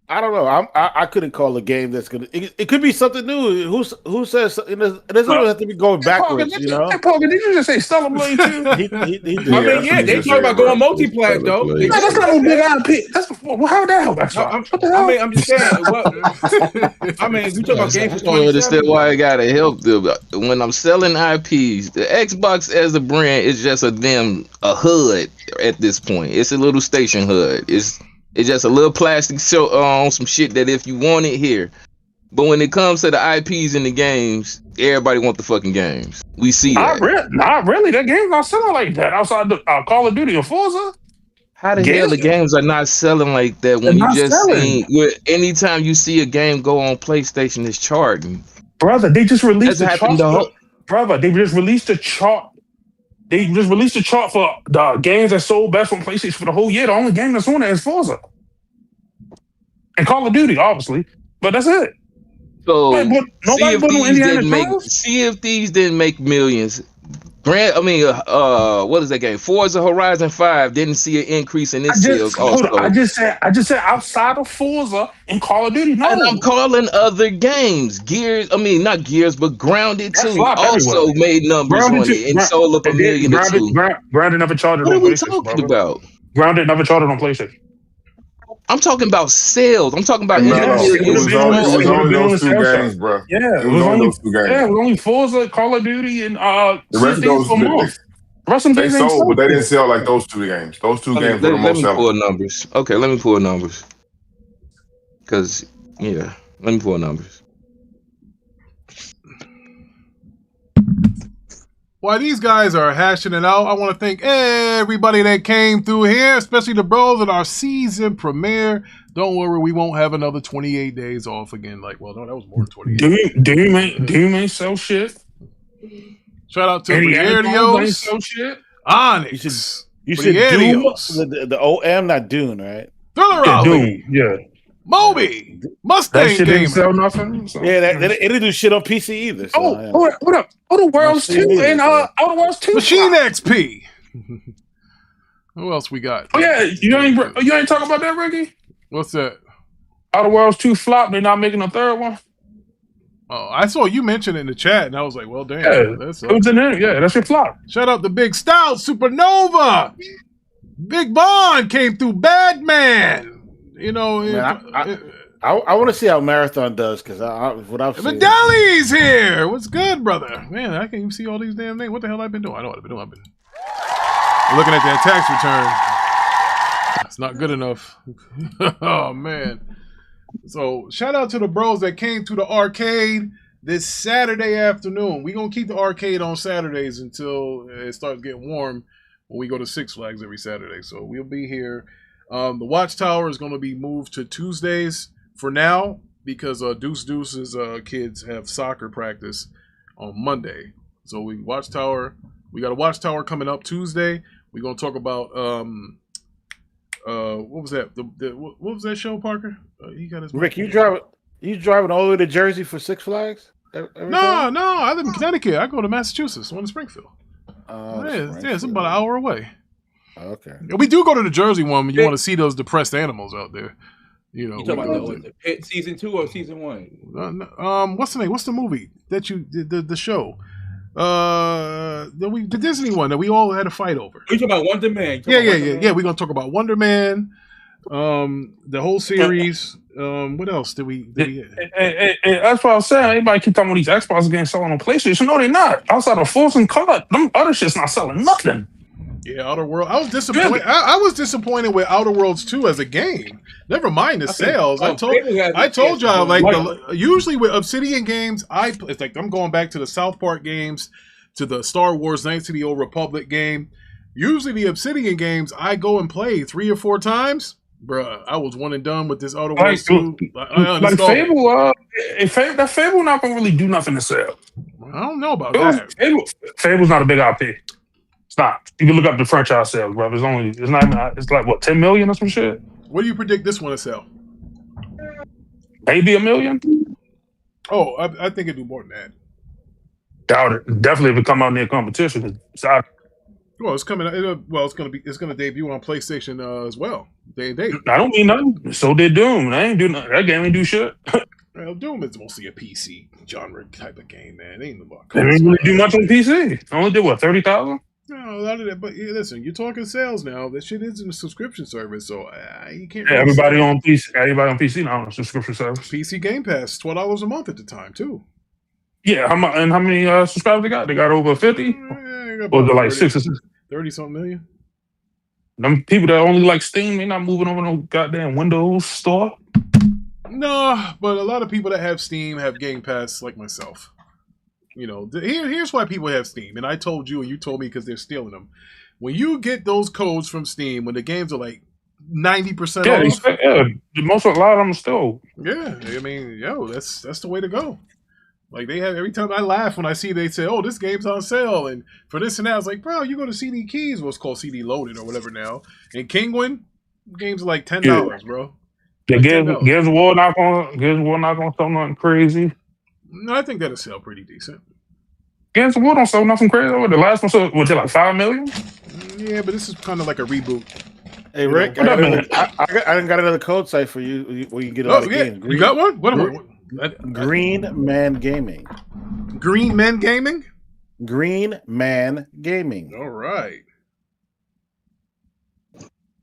I don't know. I couldn't call a game that's gonna. It could be something new. Who says it doesn't have to be going backwards? Did you just say Stellar Blade 2? he did. I mean, yeah, they talk about going multi-plat though. No, that's not a big IP. How the hell that's what the hell? I mean, I'm just saying. I mean, we talk about games. I don't understand why I gotta help them. When I'm selling IPs, the Xbox as a brand is just a HUD at this point. It's a little station HUD. It's just a little plastic on some shit that if you want it here. But when it comes to the IPs in the games, everybody want the fucking games. We see that. Not really. That game's not selling like that outside the Call of Duty or Forza. How the hell the games are not selling like that when you just seen? Anytime you see a game go on PlayStation, it's charting. Brother, they just released the chart. Brother, they just released the chart. They just released a chart for the games that sold best on PlayStation for the whole year. The only game that's on there is Forza. And Call of Duty, obviously. But that's it. So, see if these didn't make millions. What is that game? Forza Horizon 5 didn't see an increase in its sales. I just said outside of Forza and Call of Duty. No. And I'm calling other games. Not Gears, but Grounded 2 also made numbers on it and sold up $1 million or two. Grounded never charted on PlayStation. What are we talking about? Grounded never charted on PlayStation. I'm talking about sales. I'm talking about it was only those two games, bro. Yeah, it was only those two games. Yeah, it was only Forza, Call of Duty, and the rest of those they sold, but they didn't sell like those two games. Those two games were the most selling. Let me pull numbers. Okay, let me pull numbers. Because let me pull numbers. While these guys are hashing it out, I want to thank everybody that came through here, especially the bros at our season premiere. Don't worry, we won't have another 28 days off again. No, that was more than 28. Do you mean sell shit? Shout out to Briardios. Onyx. You said Doom, the OM, not Dune, right? Doom, yeah. Moby, Mustang that shit Gamer. Didn't sell nothing. So. Yeah, it didn't do shit on PC either. So, what up? Outer Worlds 2 and Outer Worlds 2. Machine XP. Who else we got? Oh yeah, you ain't talking about that, Ricky? What's that? Outer Worlds 2 flop. They're not making a third one. Oh, I saw you mention it in the chat, and I was like, well, damn. Yeah, it was in there. Yeah, that's your flop. Shout out to Big Stout, Supernova. Big Bond came through Badman. I want to see how Marathon does because what I've seen. Medali's here. What's good, brother? Man, I can't even see all these damn names. What the hell I've been doing? I know what I've been doing. I've been looking at that tax return. It's not good enough. Oh man. So shout out to the bros that came to the arcade this Saturday afternoon. We're gonna keep the arcade on Saturdays until it starts getting warm when we go to Six Flags every Saturday. So we'll be here. The Watchtower is going to be moved to Tuesdays for now because Deuce's kids have soccer practice on Monday. So we Watchtower. We got a Watchtower coming up Tuesday. We're gonna talk about what was that? What was that show, Parker? He got his Rick, you driving all the way to Jersey for Six Flags? No, I live in Connecticut. I go to Massachusetts. I'm in Springfield. Yeah, it's about an hour away. Okay. We do go to the Jersey one when you want to see those depressed animals out there. You know, you talking about the Pit season 2 or season 1? What's the name? What's the movie that you the show? The Disney one that we all had a fight over. You talking about Wonder Man? Yeah. We're gonna talk about Wonder Man, the whole series. What else did we? That's what I was saying. Everybody keep talking about these Xbox games selling on PlayStation. No, they're not. Outside of Force and COD, them other shit's not selling nothing. Yeah, Outer World. I was disappointed. I was disappointed with Outer Worlds 2 as a game. Never mind the sales. I told y'all usually with Obsidian games, it's like I'm going back to the South Park games, to the Star Wars Knights of the Old Republic game. Usually the Obsidian games, I go and play 3 or 4 times. Bruh, I was one and done with this Outer Worlds 2. Like Fable, that Fable not gonna really do nothing to sell. I don't know about that. Fable's not a big IP. It's not. You can look up the franchise sales, bro. It's like what, 10 million or some shit? What do you predict this one to sell? Maybe 1 million. Oh, I think it'd do more than that. Doubt it. Definitely if it come out near competition. Well, it's coming. It's gonna debut on PlayStation as well. They. I don't mean nothing. So did Doom. They ain't do nothing. That game ain't do shit. Well, Doom is mostly a PC genre type of game, man. It ain't about. They didn't really do much on PC. Only did what, 30,000? No, a lot of that. But listen, you're talking sales now. That shit is in a subscription service, so you can't. Yeah, everybody on PC now on a subscription service. PC Game Pass, $12 a month at the time too. Yeah, how many subscribers they got? They got over 50, or they're like 30 something million. Them people that only like Steam, they not moving over no goddamn Windows store. No, but a lot of people that have Steam have Game Pass, like myself. You know, here's why people have Steam, and I told you, and you told me because they're stealing them. When you get those codes from Steam, when the games are like 90% off, a lot of them still. Yeah, I mean, that's the way to go. Like they have every time I laugh when I see they say, "Oh, this game's on sale," and for this and that, I was like, "Bro, you go to CD Keys, what's called CD Loaded or whatever now." And Kingwin, games are like $10, bro. Yeah, Gears of War not gonna sell nothing crazy. No, I think that'll sell pretty decent. Gears of War don't sell nothing crazy. The last one sold, was it like 5 million? Yeah, but this is kind of like a reboot. Hey Rick, I got another code site for you where you can get a lot of games. You got one? What? Green Man Gaming. Green Man Gaming? Green Man Gaming. All right.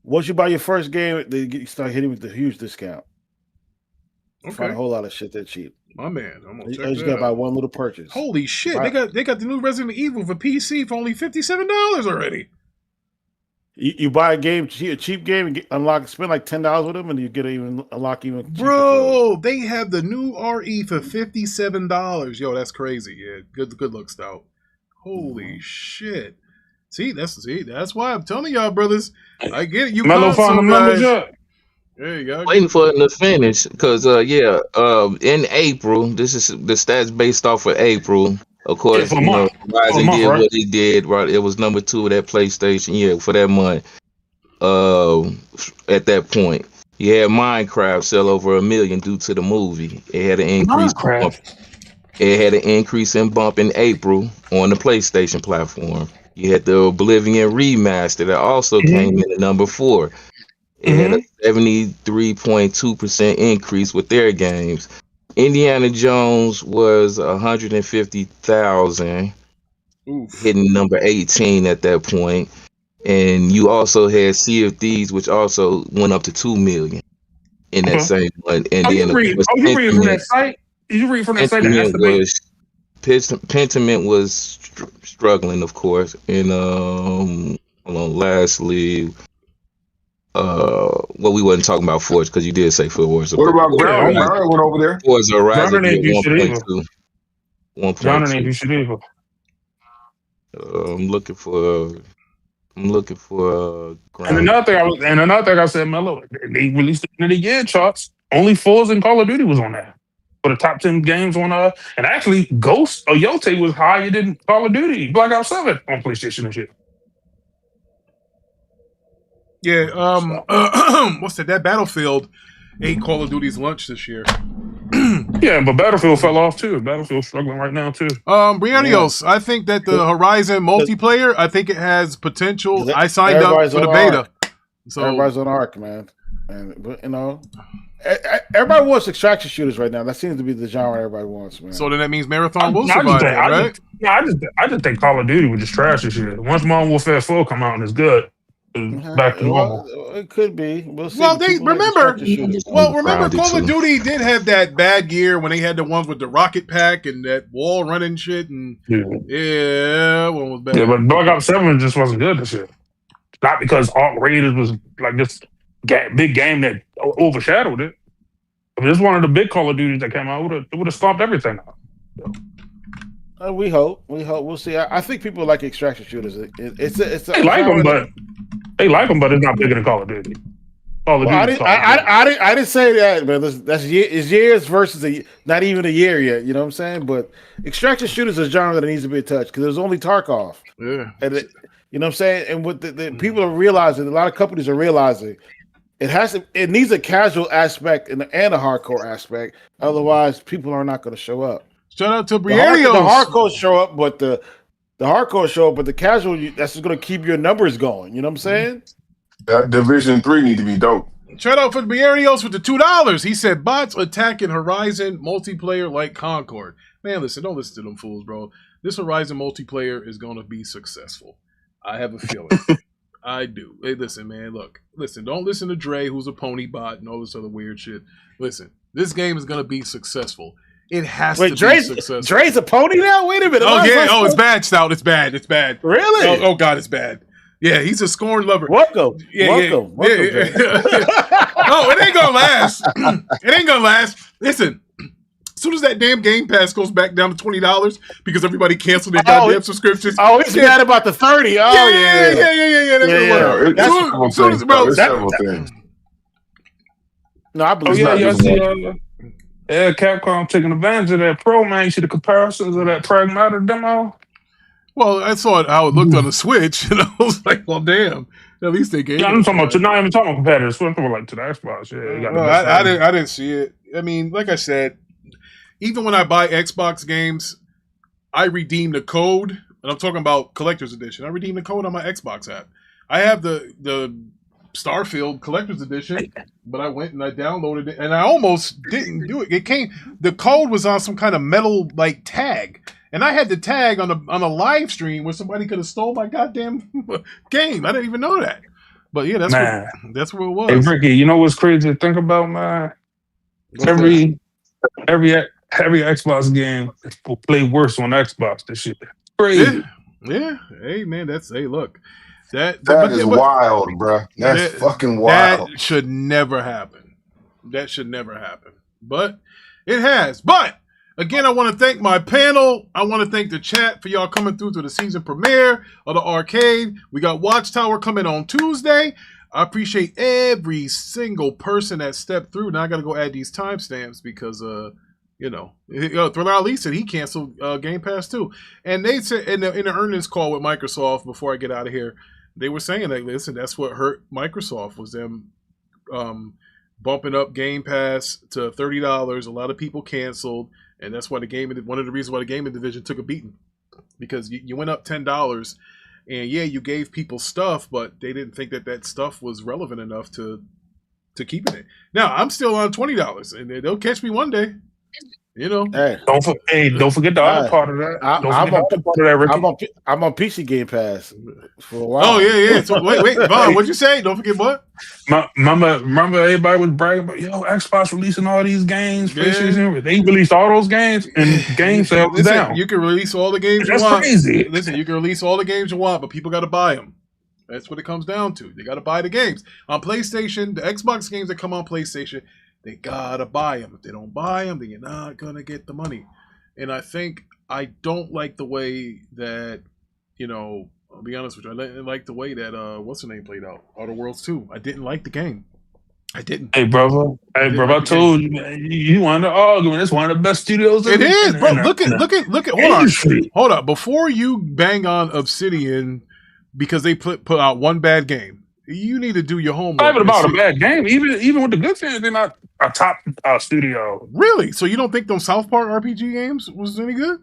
Once you buy your first game, they start hitting with the huge discount. Okay. Find a whole lot of shit that cheap. My man, I'm gonna check you got to buy one little purchase. Holy shit! Right. They got the new Resident Evil for PC for only $57 already. You buy a game, a cheap game, and spend like $10 with them, and you get unlock even. Bro, they have the new RE for $57. Yo, that's crazy. Yeah, good luck, Stout. Holy shit! That's why I'm telling y'all, brothers. I get it. You console guys. There you go. Waiting for it to finish because in April, this is the stats based off of April. Of course, Ryzen did what he did. Right, it was number 2 of that PlayStation. Yeah, for that month. At that point, you had Minecraft sell over 1 million due to the movie. It had an increase. It had an increase in bump in April on the PlayStation platform. You had the Oblivion remaster that also came in at number 4. It had a 73.2% increase with their games. Indiana Jones was 150,000, hitting number 18 at that point. And you also had Sea of Thieves, which also went up to 2 million in that same one. And then you read from that site? Did you read from that site? Pentiment was struggling, of course. And hold on, lastly. Well, we wasn't talking about Forge because you did say Forge. What about Brown? Brown went over there. Forge Horizon 1.2. 1.2. I'm looking for. And another thing I said, Mello, they released the end of the year charts. Only Forza and Call of Duty was on that. for the top 10 games on and actually Ghost or Yote was higher than Call of Duty Black Ops 7 on PlayStation and shit. Yeah, what's that Battlefield ate Call of Duty's lunch this year. Yeah, but Battlefield fell off too. Battlefield's struggling right now too. Brianios, I think that the Horizon multiplayer, I think it has potential. I signed up for the beta. So everybody's on Arc, man. And you know, everybody wants extraction shooters right now. That seems to be the genre everybody wants, man. So then that means Marathon will survive, right? I just think Call of Duty was just trash this year. Once Modern Warfare 4 come out and it's good, it's back to normal. It could be. We'll see. Well, they remember. Call of Duty did have that bad year when they had the ones with the rocket pack and that wall running shit, and yeah, one was bad. Yeah, but Black Ops 7 just wasn't good this year. Not because Arc Raiders was like this big game that overshadowed it. I mean, it's one of the big Call of Duties that came out. It would have stomped everything out. We hope. We'll see. I think people like extraction shooters. They like them, but it's not bigger than Call of Duty. I didn't say that, man. That's years versus not even a year yet. You know what I'm saying? But extraction shooters is a genre that needs to be touched because there's only Tarkov. Yeah. And you know what I'm saying? And what the people are realizing, a lot of companies are realizing, it needs a casual aspect and a hardcore aspect. Otherwise, people are not going to show up. Shout out to Briarios. The hardcore show up, but the hardcore show up, but the casual, that's just going to keep your numbers going. You know what I'm saying? That Division 3 need to be dope. Shout out for Briarios with the $2. He said bots attacking Horizon multiplayer like Concord. Man, listen, don't listen to them fools, bro. This Horizon multiplayer is going to be successful. I have a feeling. I do. Hey, listen, man. Listen. Don't listen to Dre, who's a pony bot, and all this other weird shit. Listen, this game is gonna be successful. It has to be successful. Dre's a pony now. Wait a minute. Oh yeah. Oh, it's bad, Stout. It's bad. Really? Oh God, it's bad. Yeah, he's a scorn lover. Welcome. Yeah. Oh, it ain't gonna last. It ain't gonna last. Listen. As soon as that damn Game Pass goes back down to $20 because everybody canceled their goddamn subscriptions. Oh, he's mad about the 30. Oh, yeah. That's several things. No, I believe I see Capcom taking advantage of that Pro, man. You see the comparisons of that Pragmatic demo? Well, I saw how it looked on the Switch, and I was like, well, damn. At least they gave it. I'm not even talking about competitors. I'm talking like to the Xbox. Yeah, I didn't see it. I mean, like I said, even when I buy Xbox games, I redeem the code, and I'm talking about Collector's Edition. I redeem the code on my Xbox app. I have the Starfield Collector's Edition, but I went and I downloaded it, and I almost didn't do it. The code was on some kind of metal like tag, and I had the tag on a live stream where somebody could have stole my goddamn game. I didn't even know that. But yeah, that's what it was. Hey Ricky, you know what's crazy to think about, man? Every Xbox game will play worse on Xbox this shit. Crazy. Yeah. Hey man, look. That is wild, bro. That's fucking wild. That should never happen. But it has. But again, I want to thank my panel. I want to thank the chat for y'all coming through to the season premiere of the arcade. We got Watchtower coming on Tuesday. I appreciate every single person that stepped through. Now I got to go add these timestamps because Thriller Ali said he canceled Game Pass too. And they said in the earnings call with Microsoft before I get out of here, they were saying that, listen, that's what hurt Microsoft was them bumping up Game Pass to $30. A lot of people canceled, and that's why one of the reasons why the gaming division took a beating, because you went up $10, and yeah, you gave people stuff, but they didn't think that stuff was relevant enough to keeping it. Now I'm still on $20, and they'll catch me one day. You know, don't forget the other part of that. I'm on PC Game Pass for a while. Oh yeah. So wait, Vaughn, what'd you say? Don't forget what? Remember everybody was bragging about Xbox releasing all these games. Yeah. They released all those games and game sales was down. You can release all the games you want. That's crazy. Listen, you can release all the games you want, but people got to buy them. That's what it comes down to. They got to buy the games on PlayStation. The Xbox games that come on PlayStation, they gotta buy them. If they don't buy them, then you're not gonna get the money. And I don't like the way that, I'll be honest with you. I didn't like the way that what's the name played out, Outer Worlds 2. I didn't like the game. I didn't. Hey, brother. Hey, brother. I told you, man. You wanted to argue, and it's one of the best studios. It is, bro. Look at. Industry. Hold on. Before you bang on Obsidian because they put out one bad game, you need to do your homework. Not even about a bad game. Even with the good things, they're not a top studio. Really? So you don't think those South Park RPG games was any good?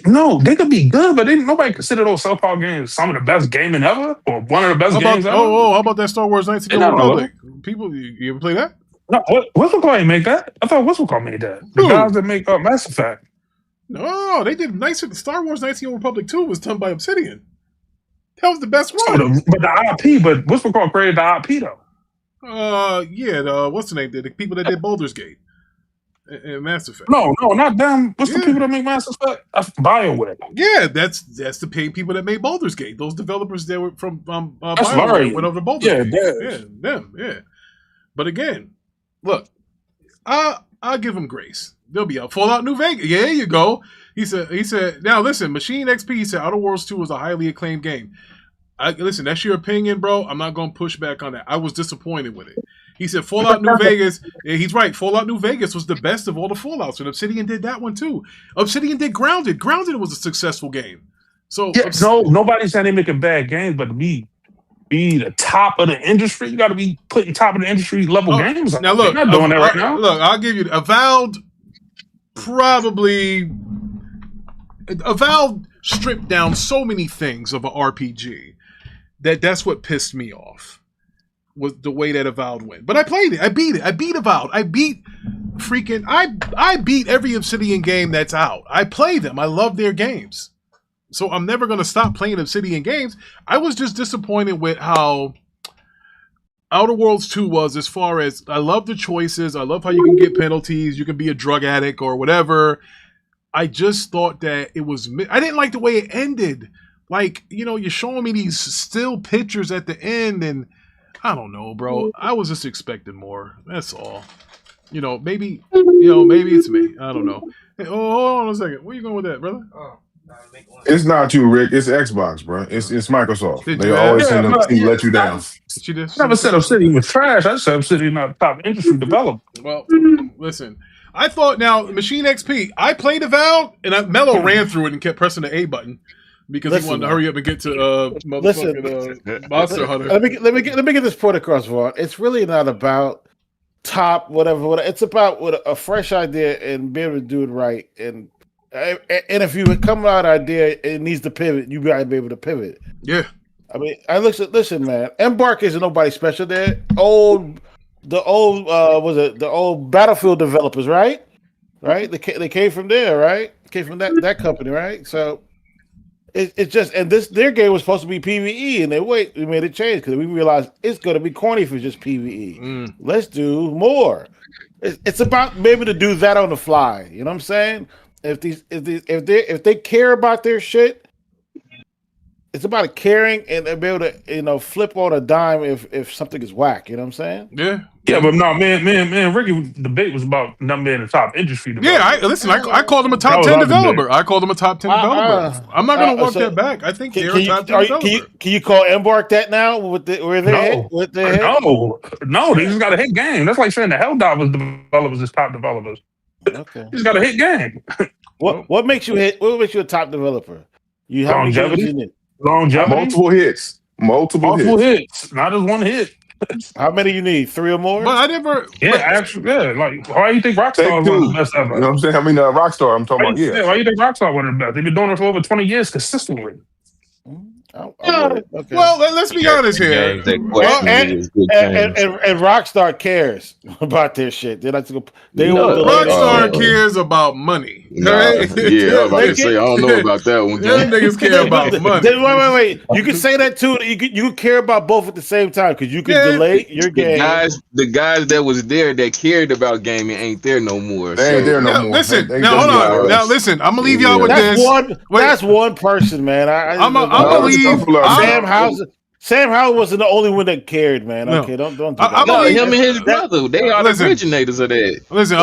No, they could be good, but nobody consider those South Park games some of the best gaming ever, or one of the best games ever. How about that Star Wars Knights of the Old Republic? People, you ever play that? No, WhistleClaw ain't make that. I thought WhistleClaw made that. The guys that make Mass Effect. No, they did Star Wars Knights of the Old Republic 2 was done by Obsidian. That was the best one. But the IP, but WhistleClaw created the IP though. Yeah. What's the name? The people that did Baldur's Gate and Mass Effect. No, not them. What's the people that make Mass Effect? That's BioWare. Yeah, that's the people that made Baldur's Gate. Those developers that were from BioWare went over to Baldur's Gate. Yeah, them. Yeah. But again, look, I'll give them grace. They'll be out. Fallout New Vegas. Yeah, there you go. He said. Now listen, Machine XP. He said Outer Worlds 2 was a highly acclaimed game. Listen, that's your opinion, bro. I'm not gonna push back on that. I was disappointed with it. He said Fallout New Vegas. Yeah, he's right. Fallout New Vegas was the best of all the Fallouts, and Obsidian did that one too. Obsidian did Grounded. Grounded was a successful game. So nobody's saying they making bad games, but to be the top of the industry, you got to be putting top of the industry level games. Now look, they're not doing that right now. Look, I'll give you Avowed. Probably Avowed stripped down so many things of an RPG that's what pissed me off. Was the way that Avowed went. But I played it. I beat it. I beat Avowed. I beat every Obsidian game that's out. I play them. I love their games. So I'm never going to stop playing Obsidian games. I was just disappointed with how Outer Worlds 2 was, as far as I love the choices. I love how you can get penalties. You can be a drug addict or whatever. I just thought that it was... I didn't like the way it ended. Like, you're showing me these still pictures at the end, and I don't know, bro. I was just expecting more. That's all. Maybe it's me. I don't know. Hey, hold on a second. Where you going with that, brother? It's not you, Rick. It's Xbox, bro. It's Microsoft. They always send them to let you down. I never said Obsidian was trash. I just said Obsidian not top industry developer. Well, listen. I thought now Machine XP. I played Avowed, and Mello ran through it and kept pressing the A button. Because he wanted to hurry up and get to motherfucking Monster Hunter. Let me get this point across, Vaughn. It's really not about top whatever. It's about a fresh idea and being able to do it right. And if you come out an idea, it needs to pivot. You gotta be able to pivot. Yeah. I mean, listen, man. Embark isn't nobody special. There, the old Battlefield developers, right? Right. They came from there, right? Came from that company, right? So. It's just, and their game was supposed to be PvE, and we made it change because we realized it's going to be corny for just PvE. Let's do more. It's about being able to do that on the fly. You know what I'm saying? If they care about their shit, it's about caring and be able to flip on a dime if something is whack. You know what I'm saying? Yeah. Yeah, but no, man, Ricky, the debate was about them being a top industry developer. Yeah, I called him a top 10 developer. I called him a top 10 developer. I'm not going to walk that back. I think they're a top 10 developer. Can you call Embark that now? No, they just got a hit game. That's like saying the Helldivers developers is top developers. Okay, he's got a hit game. What makes you a top developer? You have longevity, multiple hits, multiple hits, not just one hit. How many you need? 3 or more? But I never. Like why do you think Rockstar is one of the best ever? You know what I'm saying? I mean, Rockstar. I'm talking about. Yeah. Why do you think Rockstar one of the best? They've been doing it for over 20 years consistently. Okay. Well, let's be honest here. And Rockstar cares about their shit. They like to go. Rockstar cares about money. Right? Yeah, I'm about to say I don't know about that one. Them niggas care about money. Wait. You can say that too. You care about both at the same time because you can delay your game. The guys that was there that cared about gaming ain't there no more. They ain't there no more. Listen, now hold on. Now listen, I'm gonna leave y'all with this. That's one person, man. I'm gonna leave. Sam Howell wasn't the only one that cared, man. Okay, don't do that. Him and his brother, they are the originators of that. Listen,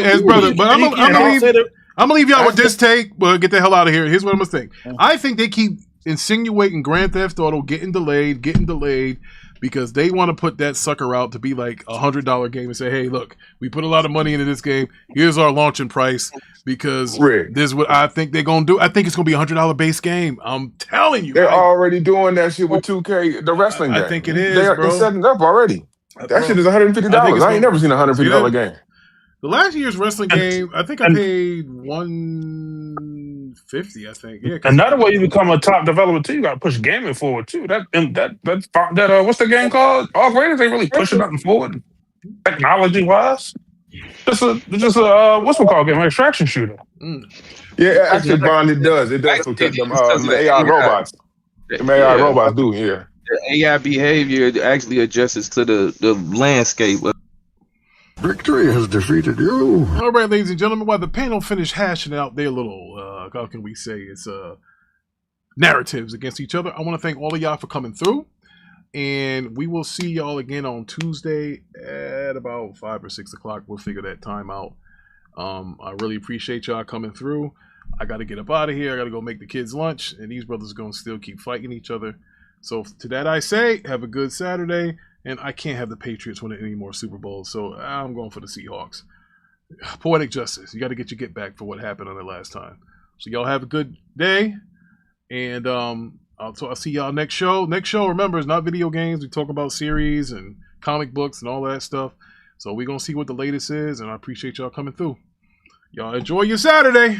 his brother, but I'm gonna leave y'all with this take. Well, get the hell out of here. Here's what I'm gonna think. I think they keep insinuating Grand Theft Auto getting delayed because they want to put that sucker out to be like $100 game and say, hey, look, we put a lot of money into this game. Here's our launching price because this is what I think they're going to do. I think it's going to be $100 base game. I'm telling you. They're already doing that shit with 2K, the wrestling game. I think it is, They're setting it up already. That shit is $150. I ain't never seen a $150 game. The last year's wrestling game, I think I paid $150. I think. Yeah. Another way you become a top developer too, you got to push gaming forward too. What's the game called? All graders ain't really pushing nothing forward, technology wise. Just a what's it called game? An extraction shooter. Yeah, actually, Bond, it does. It does protect them AI robots. Them AI robots do. Yeah. The AI behavior actually adjusts to the landscape. Victory has defeated you. All right, ladies and gentlemen, while the panel finished hashing out their little, how can we say, it's narratives against each other, I want to thank all of y'all for coming through. And we will see y'all again on Tuesday at about 5 or 6 o'clock. We'll figure that time out. I really appreciate y'all coming through. I got to get up out of here. I got to go make the kids lunch. And these brothers are going to still keep fighting each other. So to that I say, have a good Saturday. And I can't have the Patriots win any more Super Bowls, so I'm going for the Seahawks. Poetic justice. You got to get your get back for what happened on the last time. So y'all have a good day, and I'll see y'all next show. Next show, remember, is not video games. We talk about series and comic books and all that stuff. So we're going to see what the latest is, and I appreciate y'all coming through. Y'all enjoy your Saturday.